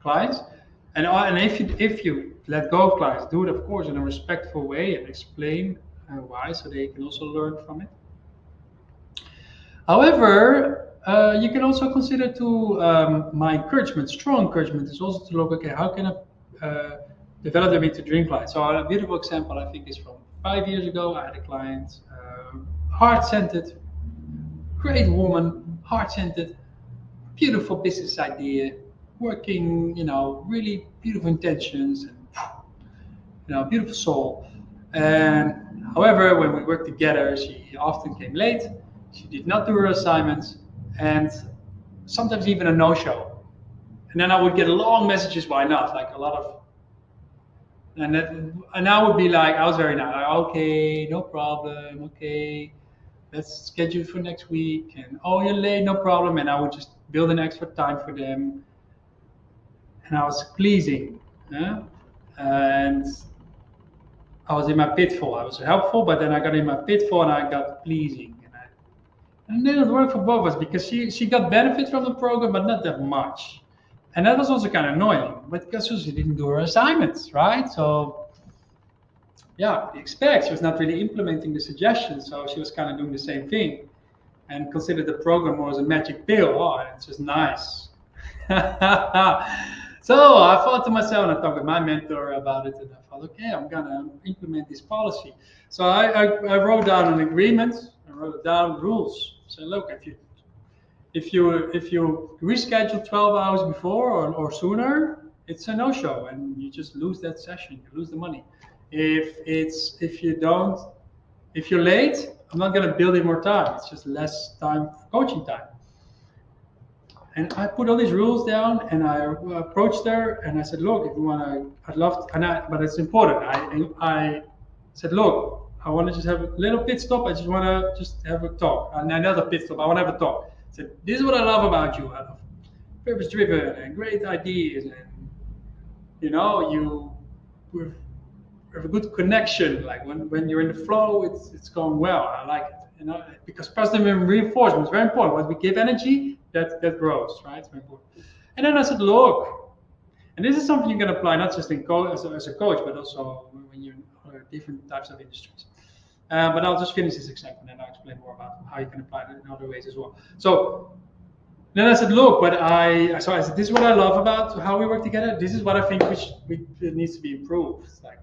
clients. And if you let go of clients, do it of course in a respectful way and explain why, so they can also learn from it. However, you can also consider my encouragement, strong encouragement, is also to look, okay, how can I develop them into dream clients? So a beautiful example, I think, is from 5 years ago. I had a client, heart-centered, great woman, heart-centered, beautiful business idea, working, really beautiful intentions, and beautiful soul. And however, when we worked together, she often came late. She did not do her assignments, and sometimes even a no-show. And then I would get long messages, why not? Like a lot of, and I would be like, I was very nice, like, okay, no problem, okay, let's schedule for next week. And oh, you're late, no problem. And I would just build an extra time for them. And I was pleasing. Yeah? And I was in my pitfall. I was helpful, but then I got in my pitfall and I got pleasing. And it didn't work for both of us because she got benefit from the program, but not that much. And that was also kind of annoying, but because she didn't do her assignments, right? So yeah, expect she was not really implementing the suggestions, so she was kind of doing the same thing and considered the program more as a magic pill. Oh, it's just nice. So I thought to myself, and I talked with my mentor about it, and I thought, okay, I'm gonna implement this policy. So I wrote down an agreement. I wrote down rules. So look, if you reschedule 12 hours before or sooner, it's a no-show, and you just lose that session. You lose the money. If you're late, I'm not gonna build in more time. It's just less time for coaching time. And I put all these rules down, and I approached her, and I said, "Look, if you wanna, I'd love to, but it's important." I said, "Look, I want to just have a little pit stop. I just want to just have a talk, and another pit stop. I want to have a talk." I said, "This is what I love about you. I love purpose-driven and great ideas, and you have a good connection. Like when you're in the flow, it's going well. I like it." Because positive reinforcement is very important. When we give energy, that grows, right? It's very important. And then I said, "Look," and this is something you can apply not just in as a coach, but also when you're in different types of industries. But I'll just finish this example, and then I'll explain more about how you can apply it in other ways as well. So then I said, "Look, but I said, this is what I love about how we work together. This is what I think it needs to be improved. Like,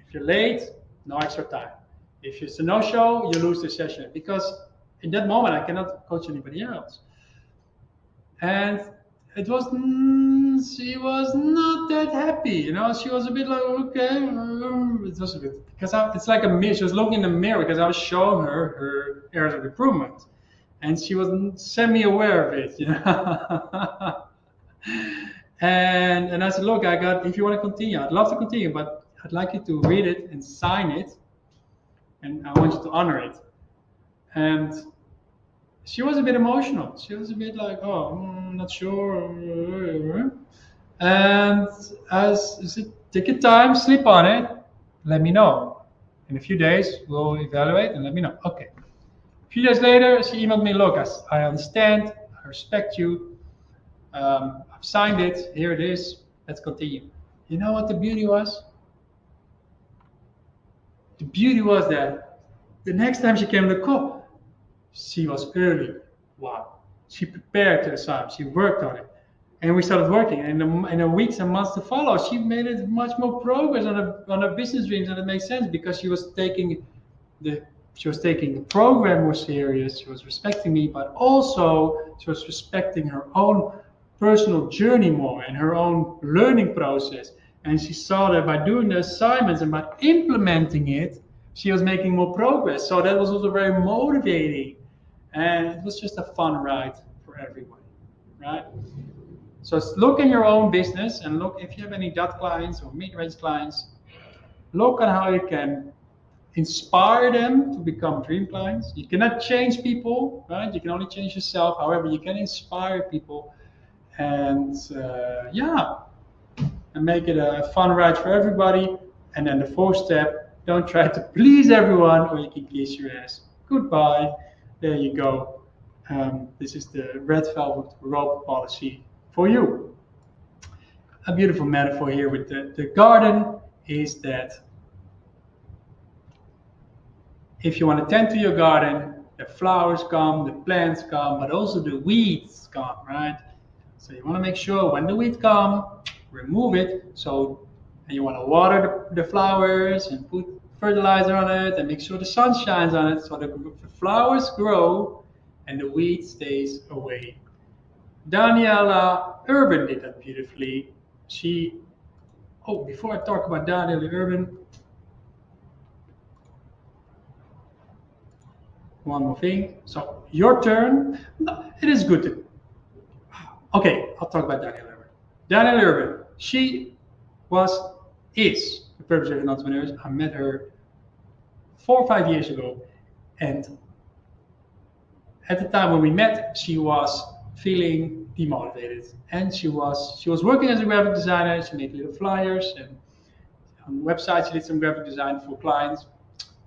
if you're late, no extra time. If it's a no-show, you lose the session, because in that moment I cannot coach anybody else." And it was she was not that happy. She was a bit like, okay, it was a bit because it's like a mirror. She was looking in the mirror because I was showing her areas of improvement, and she was semi-aware of it. And I said, "Look, if you want to continue, I'd love to continue, but I'd like you to read it and sign it, and I want you to honor it." And she was a bit emotional. She was a bit like, "Oh, I'm not sure." And I said, "Take your time, sleep on it, let me know. In a few days, we'll evaluate and let me know." Okay. A few days later, she emailed me, "Look, I understand, I respect you. I've signed it, here it is, let's continue." You know what the beauty was? The beauty was that the next time she came to the call, she was early. Wow. She prepared the assignment. She worked on it. And we started working. And in the weeks and months to follow, she made it much more progress on her business dreams. And it makes sense because she was taking the program more serious. She was respecting me, but also she was respecting her own personal journey more and her own learning process. And she saw that by doing the assignments and by implementing it, she was making more progress. So that was also very motivating. And it was just a fun ride for everybody, right? So look in your own business and look if you have any dot clients or mid-range clients. Look at how you can inspire them to become dream clients. You cannot change people, right? You can only change yourself. However, you can inspire people, and and make it a fun ride for everybody. And then the fourth step: don't try to please everyone, or you can kiss your ass goodbye. There you go. This is the red velvet rope policy for you. A beautiful metaphor here with the garden is that if you want to tend to your garden, the flowers come, the plants come, but also the weeds come, right? So you want to make sure when the weeds come, remove it. And you want to water the flowers and put fertilizer on it and make sure the sun shines on it so the flowers grow and the weed stays away. Daniela Urban did that beautifully. Before I talk about Daniela Urban, one more thing. So your turn. It is good to. Okay, I'll talk about Daniela Urban. Daniela Urban, she is a purpose-driven entrepreneur. I met her 4 or 5 years ago, and at the time when we met, she was feeling demotivated, and she was working as a graphic designer. She made little flyers, and on websites. She did some graphic design for clients.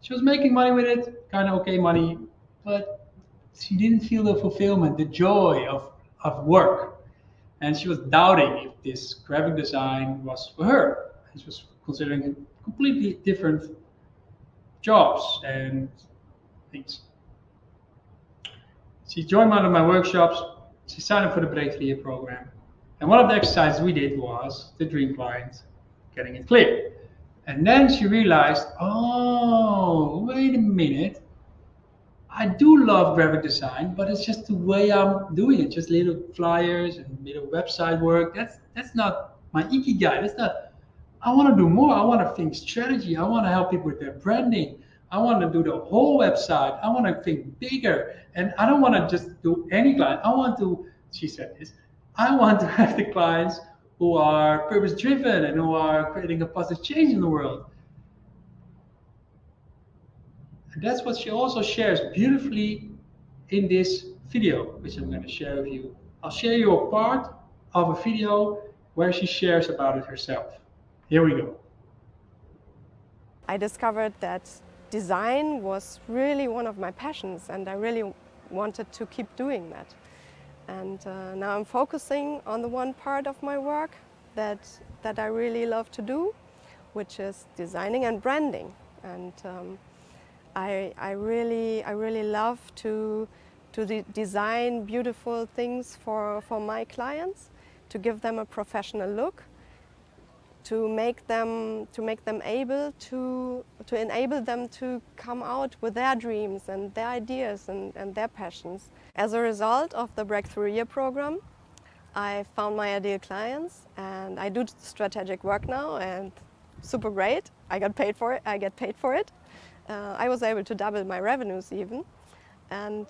She was making money with it, kind of okay money, but she didn't feel the fulfillment, the joy of work. And she was doubting if this graphic design was for her. She was considering completely different jobs and things. She joined one of my workshops. She signed up for the Break 3 Year program. And one of the exercises we did was the dream client, getting it clear. And then she realized, oh, wait a minute. I do love graphic design, but it's just the way I'm doing it. Just little flyers and little website work. That's not my ikigai. That's not. I want to do more. I want to think strategy. I want to help people with their branding. I want to do the whole website. I want to think bigger. And I don't want to just do any client. I want to, she said this, I want to have the clients who are purpose driven and who are creating a positive change in the world. And that's what she also shares beautifully in this video, which I'm going to share with you. I'll share you a part of a video where she shares about it herself. Here we go. I discovered that design was really one of my passions, and I really wanted to keep doing that. And now I'm focusing on the one part of my work that I really love to do, which is designing and branding. And I really love to design beautiful things for my clients, to give them a professional look, to make them able to enable them to come out with their dreams and their ideas and their passions. As a result of the Break 3 Year program, I found my ideal clients, and I do strategic work now, and super great. I get paid for it. I was able to double my revenues even. And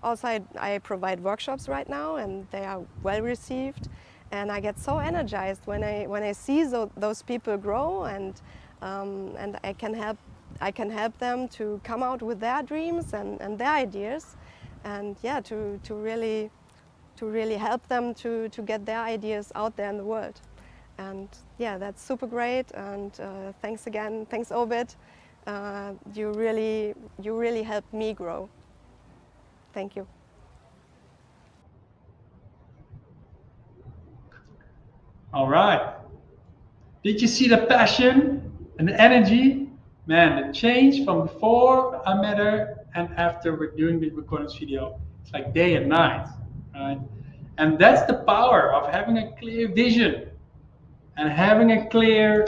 also I provide workshops right now, and they are well received. And I get so energized when I see those people grow, and I can help them to come out with their dreams and their ideas, and to really help them to get their ideas out there in the world. And that's super great. And thanks again, thanks Obid. You really helped me grow. Thank you. All right. Did you see the passion and the energy? Man, the change from before I met her and after we're doing the recording this video, it's like day and night, right? And that's the power of having a clear vision and having a clear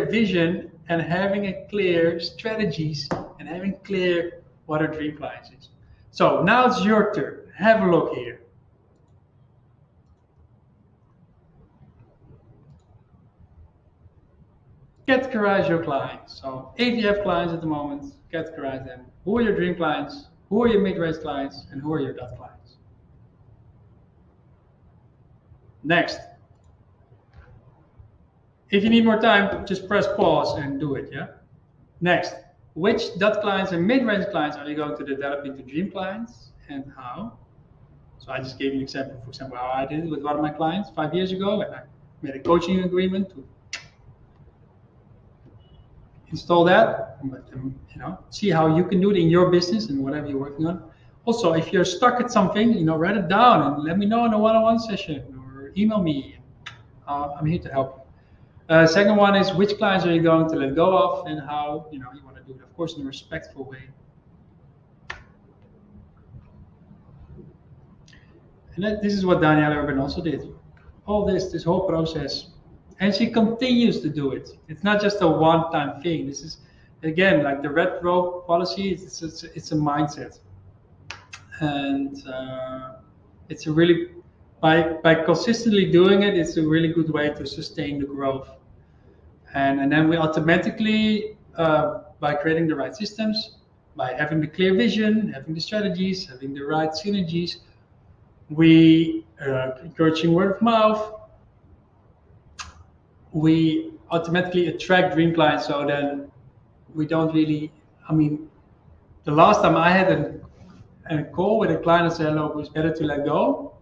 vision and having a clear strategies and having clear what our dream clients is. So now it's your turn. Have a look here. Categorize your clients. So if you have clients at the moment, categorize them. Who are your dream clients? Who are your mid-range clients? And who are your dot clients? Next. If you need more time, just press pause and do it, yeah? Next. Which dot clients and mid-range clients are you going to develop into dream clients, and how? So I just gave you an example, for example, how I did it with one of my clients 5 years ago, and I made a coaching agreement to install that, and see how you can do it in your business and whatever you're working on. Also, if you're stuck at something, write it down and let me know in a one-on-one session or email me. I'm here to help you. Second one is, which clients are you going to let go of, and how you want to do it, of course, in a respectful way. And this is what Danielle Urban also did. All this whole process. And she continues to do it. It's not just a one-time thing. This is, again, like the red rope policy. It's a mindset, and it's a really by consistently doing it. It's a really good way to sustain the growth, and then we automatically by creating the right systems, by having the clear vision, having the strategies, having the right synergies, we encouraging word of mouth. We automatically attract dream clients, so then we don't really, the last time I had a call with a client and said, hello, it's better to let go.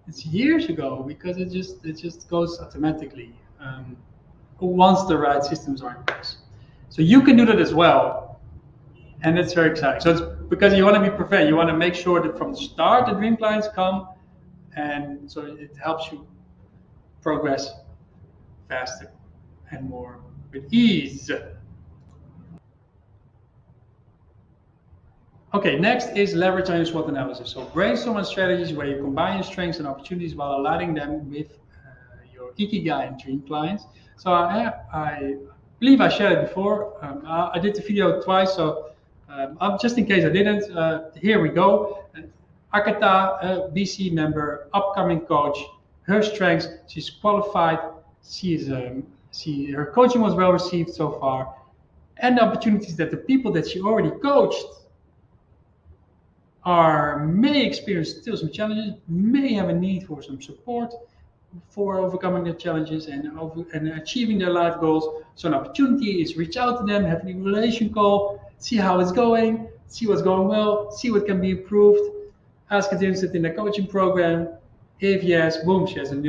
it's years ago because it just goes automatically once the right systems are in place. So you can do that as well, and it's very exciting. So it's because you want to be prepared. You want to make sure that from the start the dream clients come, and so it helps you progress faster and more with ease. Okay, next is leverage on your SWOT analysis. So brainstorm on strategies where you combine your strengths and opportunities while aligning them with your Ikigai and dream clients. So I believe I shared it before. I did the video twice, so just in case I didn't, here we go. Akata, a BC member, upcoming coach, her strengths, she's qualified, her coaching was well received so far, and the opportunities that the people that she already coached may experience still some challenges, may have a need for some support for overcoming the challenges and achieving their life goals. So an opportunity is reach out to them, have an evaluation call, see how it's going, see what's going well, see what can be improved, ask her to sit in the coaching program. If yes, boom, she has a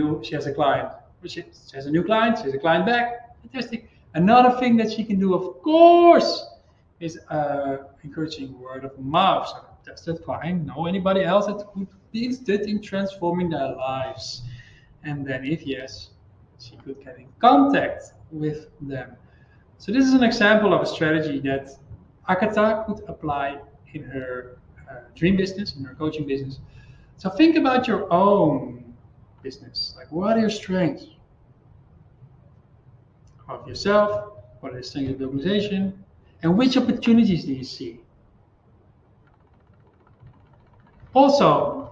client. She has a new client, she has a client back. Fantastic. Another thing that she can do, of course, is encouraging word of mouth. So does that client know anybody else that could be interested in transforming their lives? And then if yes, she could get in contact with them. So this is an example of a strategy that Akata could apply in her dream business, in her coaching business. So think about your own business. Like, what are your strengths of yourself? What are the strengths of the organization? And which opportunities do you see? Also,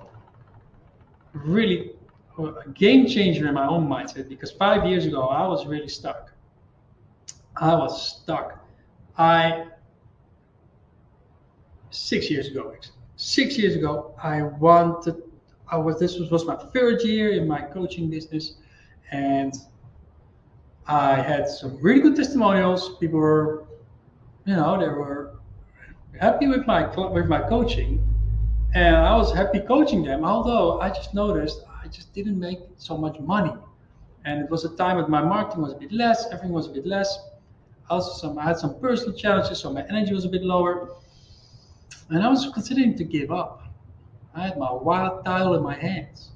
really a game changer in my own mindset, because 5 years ago I was really stuck. I was stuck. 6 years ago, actually. 6 years ago, this was my third year in my coaching business, and I had some really good testimonials. People were, they were happy with my coaching, and I was happy coaching them. Although I just noticed I just didn't make so much money, and it was a time that my marketing was a bit less, everything was a bit less. Also, I had some personal challenges, so my energy was a bit lower, and I was considering to give up. I had my wild title in my hands,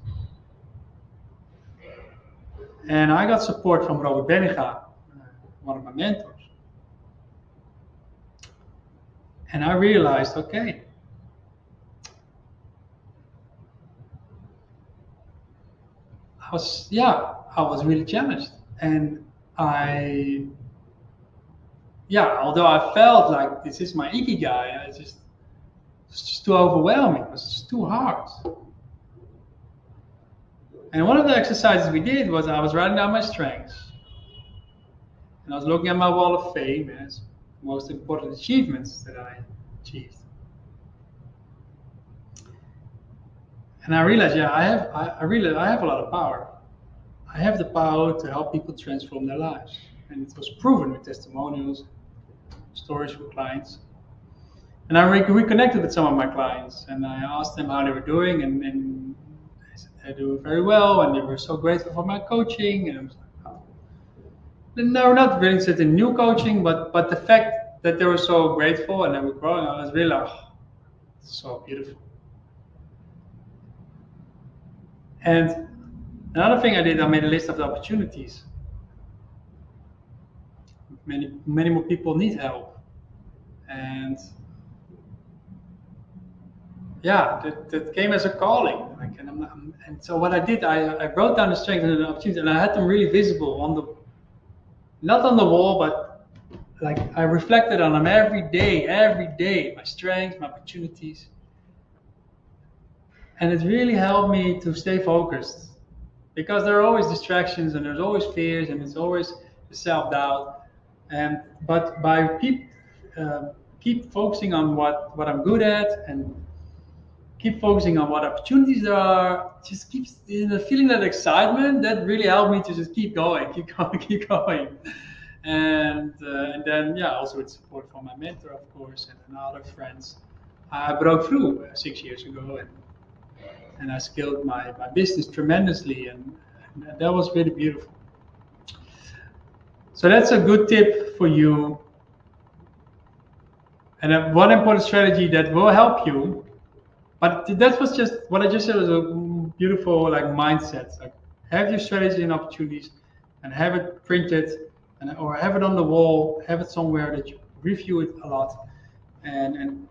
and I got support from Robert Benega, one of my mentors, and I realized, okay, I was really challenged, and although I felt like this is my Ikigai, it's just too overwhelming. It was just too hard. And one of the exercises we did was I was writing down my strengths, and I was looking at my wall of fame as most important achievements that I achieved. And I realized, I have a lot of power. I have the power to help people transform their lives, and it was proven with testimonials, stories from clients. And I reconnected with some of my clients, and I asked them how they were doing, and they said they're doing very well, and they were so grateful for my coaching. And I was like, oh. They were not really interested in new coaching, but the fact that they were so grateful and they were growing, I was really like, oh, so beautiful. And another thing I did, I made a list of the opportunities. Many more people need help, and that came as a calling. And so what I did, I wrote down the strengths and the opportunities, and I had them really visible not on the wall, but like I reflected on them every day, my strengths, my opportunities. And it really helped me to stay focused, because there are always distractions, and there's always fears, and it's always self-doubt. But by keep focusing on what I'm good at, and keep focusing on what opportunities there are, just keeps feeling that excitement. That really helped me to just keep going. And then also with support from my mentor, of course, and other friends, I broke through 6 years ago, and and I scaled my business tremendously, and that was really beautiful. So that's a good tip for you. And one important strategy that will help you, but that was just what I just said was a beautiful like mindset. Like have your strategy and opportunities, and have it printed, or have it on the wall, have it somewhere that you review it a lot, and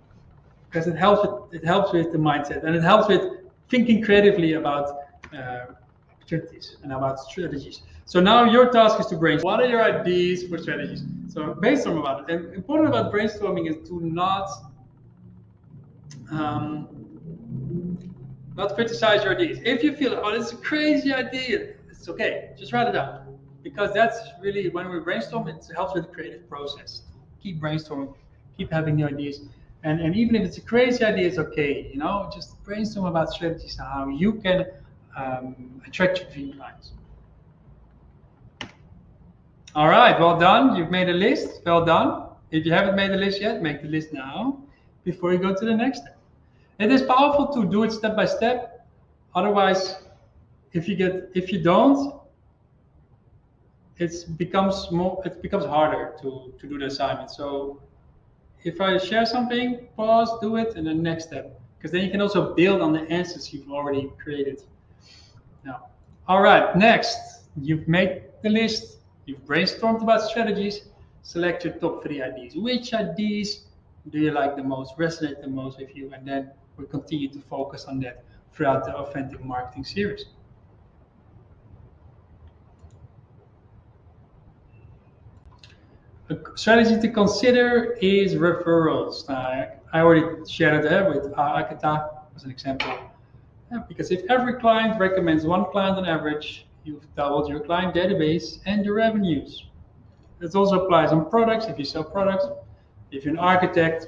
because it helps with the mindset, and it helps with thinking creatively about opportunities and about strategies. So now your task is to brainstorm. What are your ideas for strategies? So brainstorm about it. And important about brainstorming is to not criticize your ideas. If you feel, oh, this is a crazy idea, it's okay. Just write it down, because that's really when we brainstorm. It helps with the creative process. Keep brainstorming, keep having new ideas, and even if it's a crazy idea, it's okay. Just brainstorm about strategies and how you can attract your dream clients. All right, well done. You've made a list. Well done. If you haven't made the list yet, make the list now before you go to the next step. It is powerful to do it step by step. Otherwise, if you don't, it becomes harder to do the assignment. So if I share something, pause, do it, and then next step, because then you can also build on the answers you've already created. Now, all right, next, you've made the list, you've brainstormed about strategies, select your top 3 ideas. Which ideas do you like the most, resonate the most with you? And then we continue to focus on that throughout the Authentic Marketing series. A strategy to consider is referrals. I already shared it with Akita as an example. Because if every client recommends one client on average, you've doubled your client database and your revenues. This also applies on products. If you sell products, if you're an architect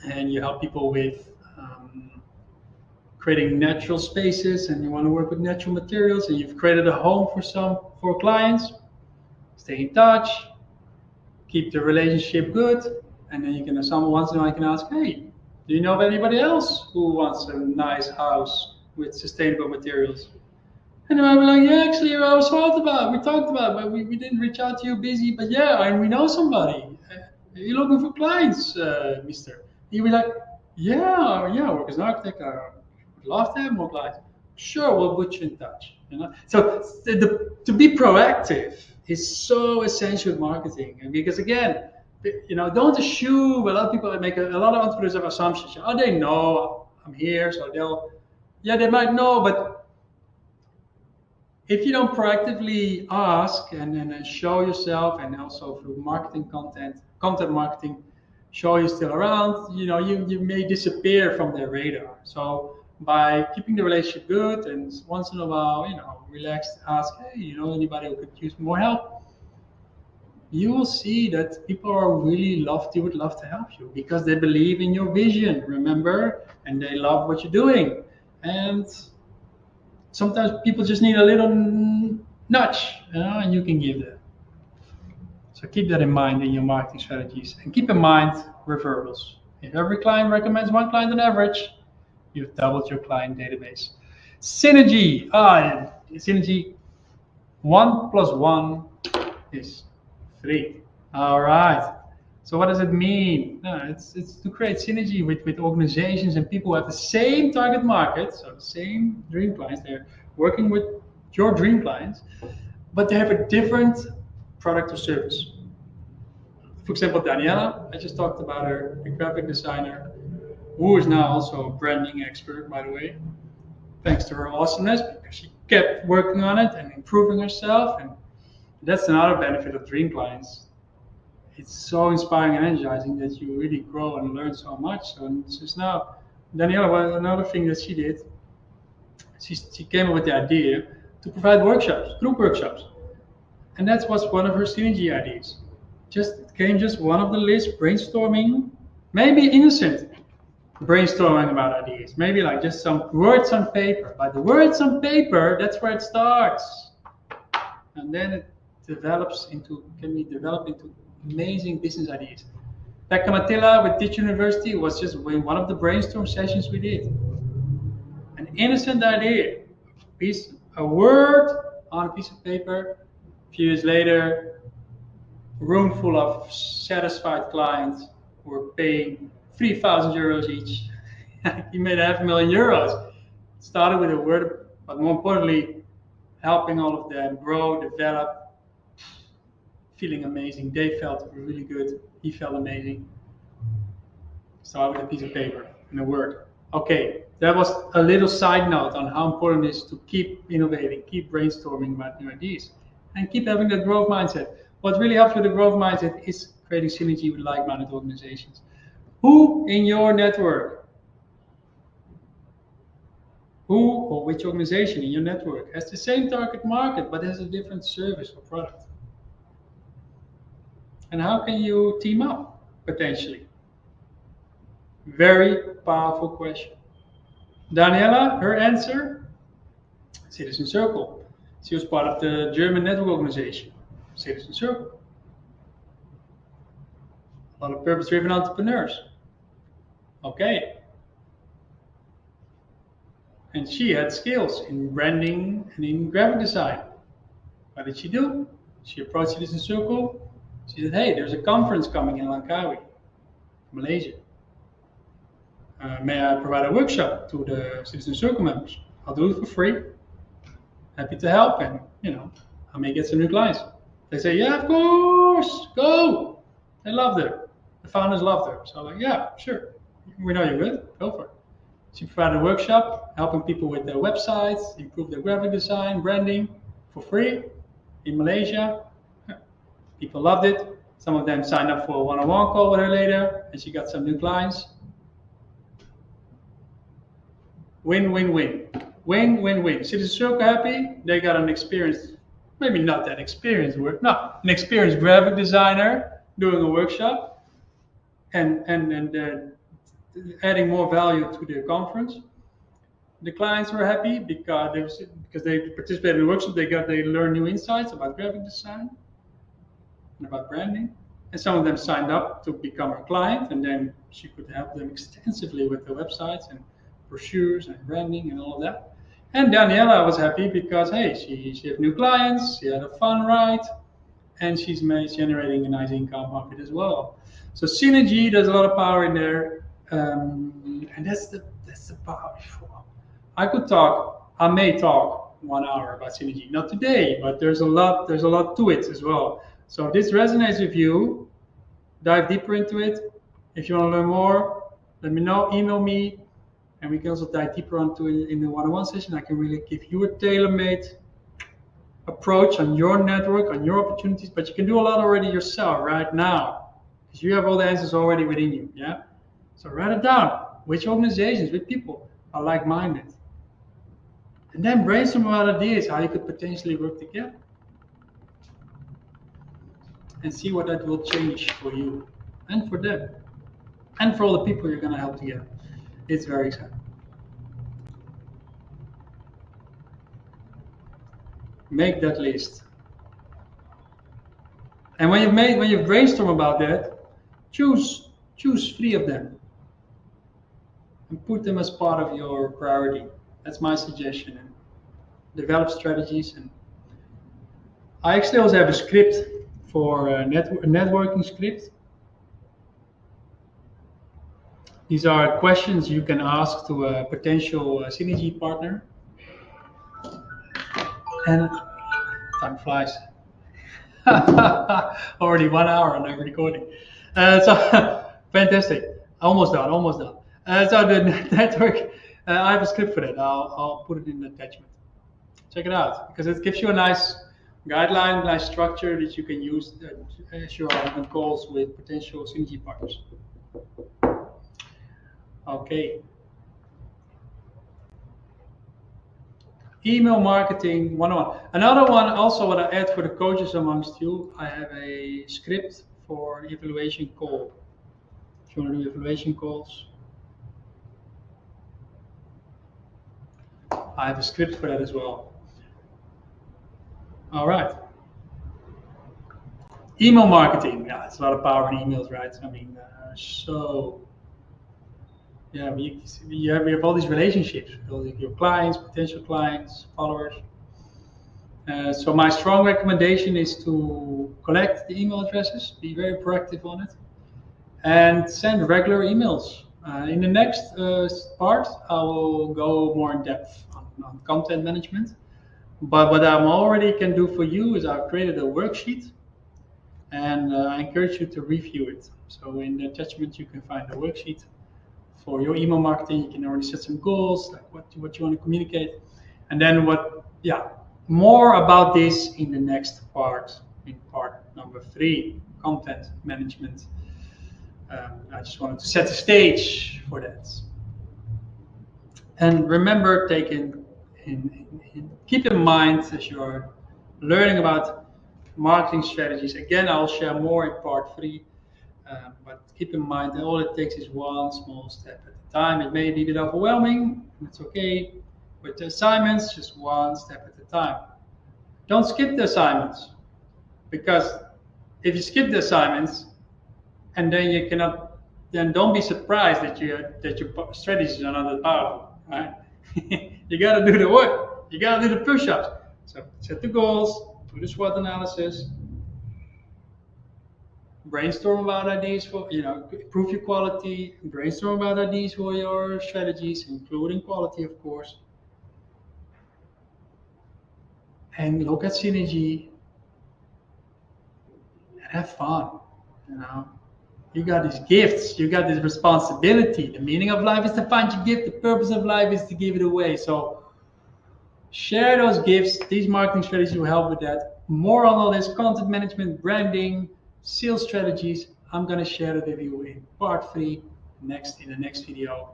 and you help people with creating natural spaces, and you want to work with natural materials, and you've created a home for clients, stay in touch, keep the relationship good, and then you can once in a while you can ask, hey, do you know of anybody else who wants a nice house with sustainable materials? And I was like, yeah, actually, we talked about, but we didn't reach out to you, busy, but yeah, and we know somebody. Are you looking for clients, mister? He'd be like, yeah, work as an architect. I would love to have more clients. Sure, we'll put you in touch. So to be proactive is so essential in marketing, and because again, don't assume. A lot of people make a lot of entrepreneurs have assumptions. Oh, they know I'm here, so they might know, but if you don't proactively ask and show yourself, and also through content marketing, show you're still around, you may disappear from their radar. So by keeping the relationship good, and once in a while, relaxed, ask, hey, anybody who could use more help, you will see that people would love to help you, because they believe in your vision, remember, and they love what you're doing. And sometimes people just need a little nudge, and you can give that. So keep that in mind in your marketing strategies, and keep in mind referrals. If every client recommends one client on average, you've doubled your client database. Synergy. Synergy. 1 + 1 is 3. All right. So what does it mean? It's to create synergy with organizations and people who have the same target market, so the same dream clients. They're working with your dream clients, but they have a different product or service. For example, Daniela, I just talked about her, a graphic designer, who is now also a branding expert, by the way, thanks to her awesomeness, because she kept working on it and improving herself. And that's another benefit of dream clients. It's so inspiring and energizing that you really grow and learn so much. So just now, Daniela, another thing that she did, she came up with the idea to provide workshops, group workshops. And that was one of her synergy ideas. Just one of the list, brainstorming, maybe innocent brainstorming about ideas, maybe like just some words on paper. But the words on paper, that's where it starts. And then it can be developed into amazing business ideas. Pekka Mattila with Teach University was just one of the brainstorm sessions we did. innocent idea, a word on a piece of paper. A few years later, a room full of satisfied clients who were paying 3,000 euros each. He made €500,000. Started with a word, but more importantly, helping all of them grow, develop, feeling amazing. They felt really good. He felt amazing. Start with a piece of paper and a word. Okay, that was a little side note on how important it is to keep innovating, keep brainstorming about new ideas, and keep having that growth mindset. What really helps with the growth mindset is creating synergy with like-minded organizations. Who in your network, who or which organization in your network has the same target market but has a different service or product? And how can you team up potentially? Very powerful question. Daniela, her answer, Citizen Circle. She was part of the German network organization, Citizen Circle. A lot of purpose-driven entrepreneurs. Okay. And she had skills in branding and in graphic design. What did she do? She approached Citizen Circle. She said, hey, there's a conference coming in Langkawi, Malaysia. May I provide a workshop to the Citizen Circle members? I'll do it for free. Happy to help, and I may get some new clients. They say, yeah, of course, go. They loved her. The founders loved her. So I'm like, yeah, sure. We know you're good. Go for it. She provided a workshop helping people with their websites, improve their graphic design, branding for free in Malaysia. People loved it. Some of them signed up for a one-on-one call with her later, and she got some new clients. Win, win, win. Win, win, win. Citizen Circle happy. They got an experienced, maybe not that experienced an experienced graphic designer doing a workshop and adding more value to the conference. The clients were happy because they participated in the workshop. They learned new insights about graphic design and about branding. And some of them signed up to become her client, and then she could help them extensively with the websites and brochures and branding and all of that. And Daniela was happy because, hey, she had new clients, she had a fun ride, and she's generating a nice income of it as well. So synergy, there's a lot of power in there, and that's the power. I may talk 1 hour about synergy, not today, but there's a lot to it as well. So if this resonates with you, dive deeper into it. If you want to learn more, let me know, email me, and we can also dive deeper onto it in the one-on-one session. I can really give you a tailor-made approach on your network, on your opportunities, but you can do a lot already yourself right now because you have all the answers already within you. Yeah. So write it down. Which organizations, which people are like-minded, and then brainstorm about ideas how you could potentially work together, and see what that will change for you and for them and for all the people you're going to help together. It's very exciting. Make that list. And when you've brainstormed about that, choose 3 of them and put them as part of your priority. That's my suggestion. And develop strategies. And I actually also have a script for a networking script. These are questions you can ask to a potential synergy partner. And time flies. Already 1 hour on the recording. So fantastic. Almost done. So the network, I have a script for that. I'll put it in the attachment. Check it out because it gives you a nice guideline, nice structure that you can use as you are having calls with potential synergy partners. Okay. Email marketing 101. Another one also what I add for the coaches amongst you, I have a script for an evaluation call. If you want to do evaluation calls, I have a script for that as well. All right. Email marketing. Yeah, it's a lot of power in emails, right? I mean, yeah, we have all these relationships with all your clients, potential clients, followers. So my strong recommendation is to collect the email addresses, be very proactive on it, and send regular emails. In the next part, I will go more in depth on content management. But what I already can do for you is I've created a worksheet, and I encourage you to review it. So in the attachment, you can find the worksheet for your email marketing. You can already set some goals, like what you want to communicate, and then more about this in the next part, in part number 3, content management. I just wanted to set the stage for that. And remember, keep in mind as you are learning about marketing strategies. Again, I'll share more in part 3. But keep in mind that all it takes is one small step at a time. It may be a bit overwhelming, it's okay. With the assignments, just one step at a time. Don't skip the assignments, because if you skip the assignments and then you cannot, then don't be surprised that your strategies are not that powerful. Right? You got to do the work. You got to do the push-ups. So set the goals, do the SWOT analysis, brainstorm about ideas for, improve your quality, brainstorm about ideas for your strategies, including quality, of course. And look at synergy and have fun. You got these gifts, you got this responsibility. The meaning of life is to find your gift. The purpose of life is to give it away. So share those gifts. These marketing strategies will help with that. More on all this content management, branding, sales strategies, I'm going to share it with you in part 3 in the next video.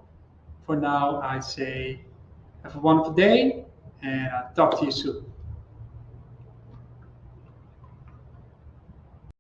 For now, I say have a wonderful day, and I'll talk to you soon.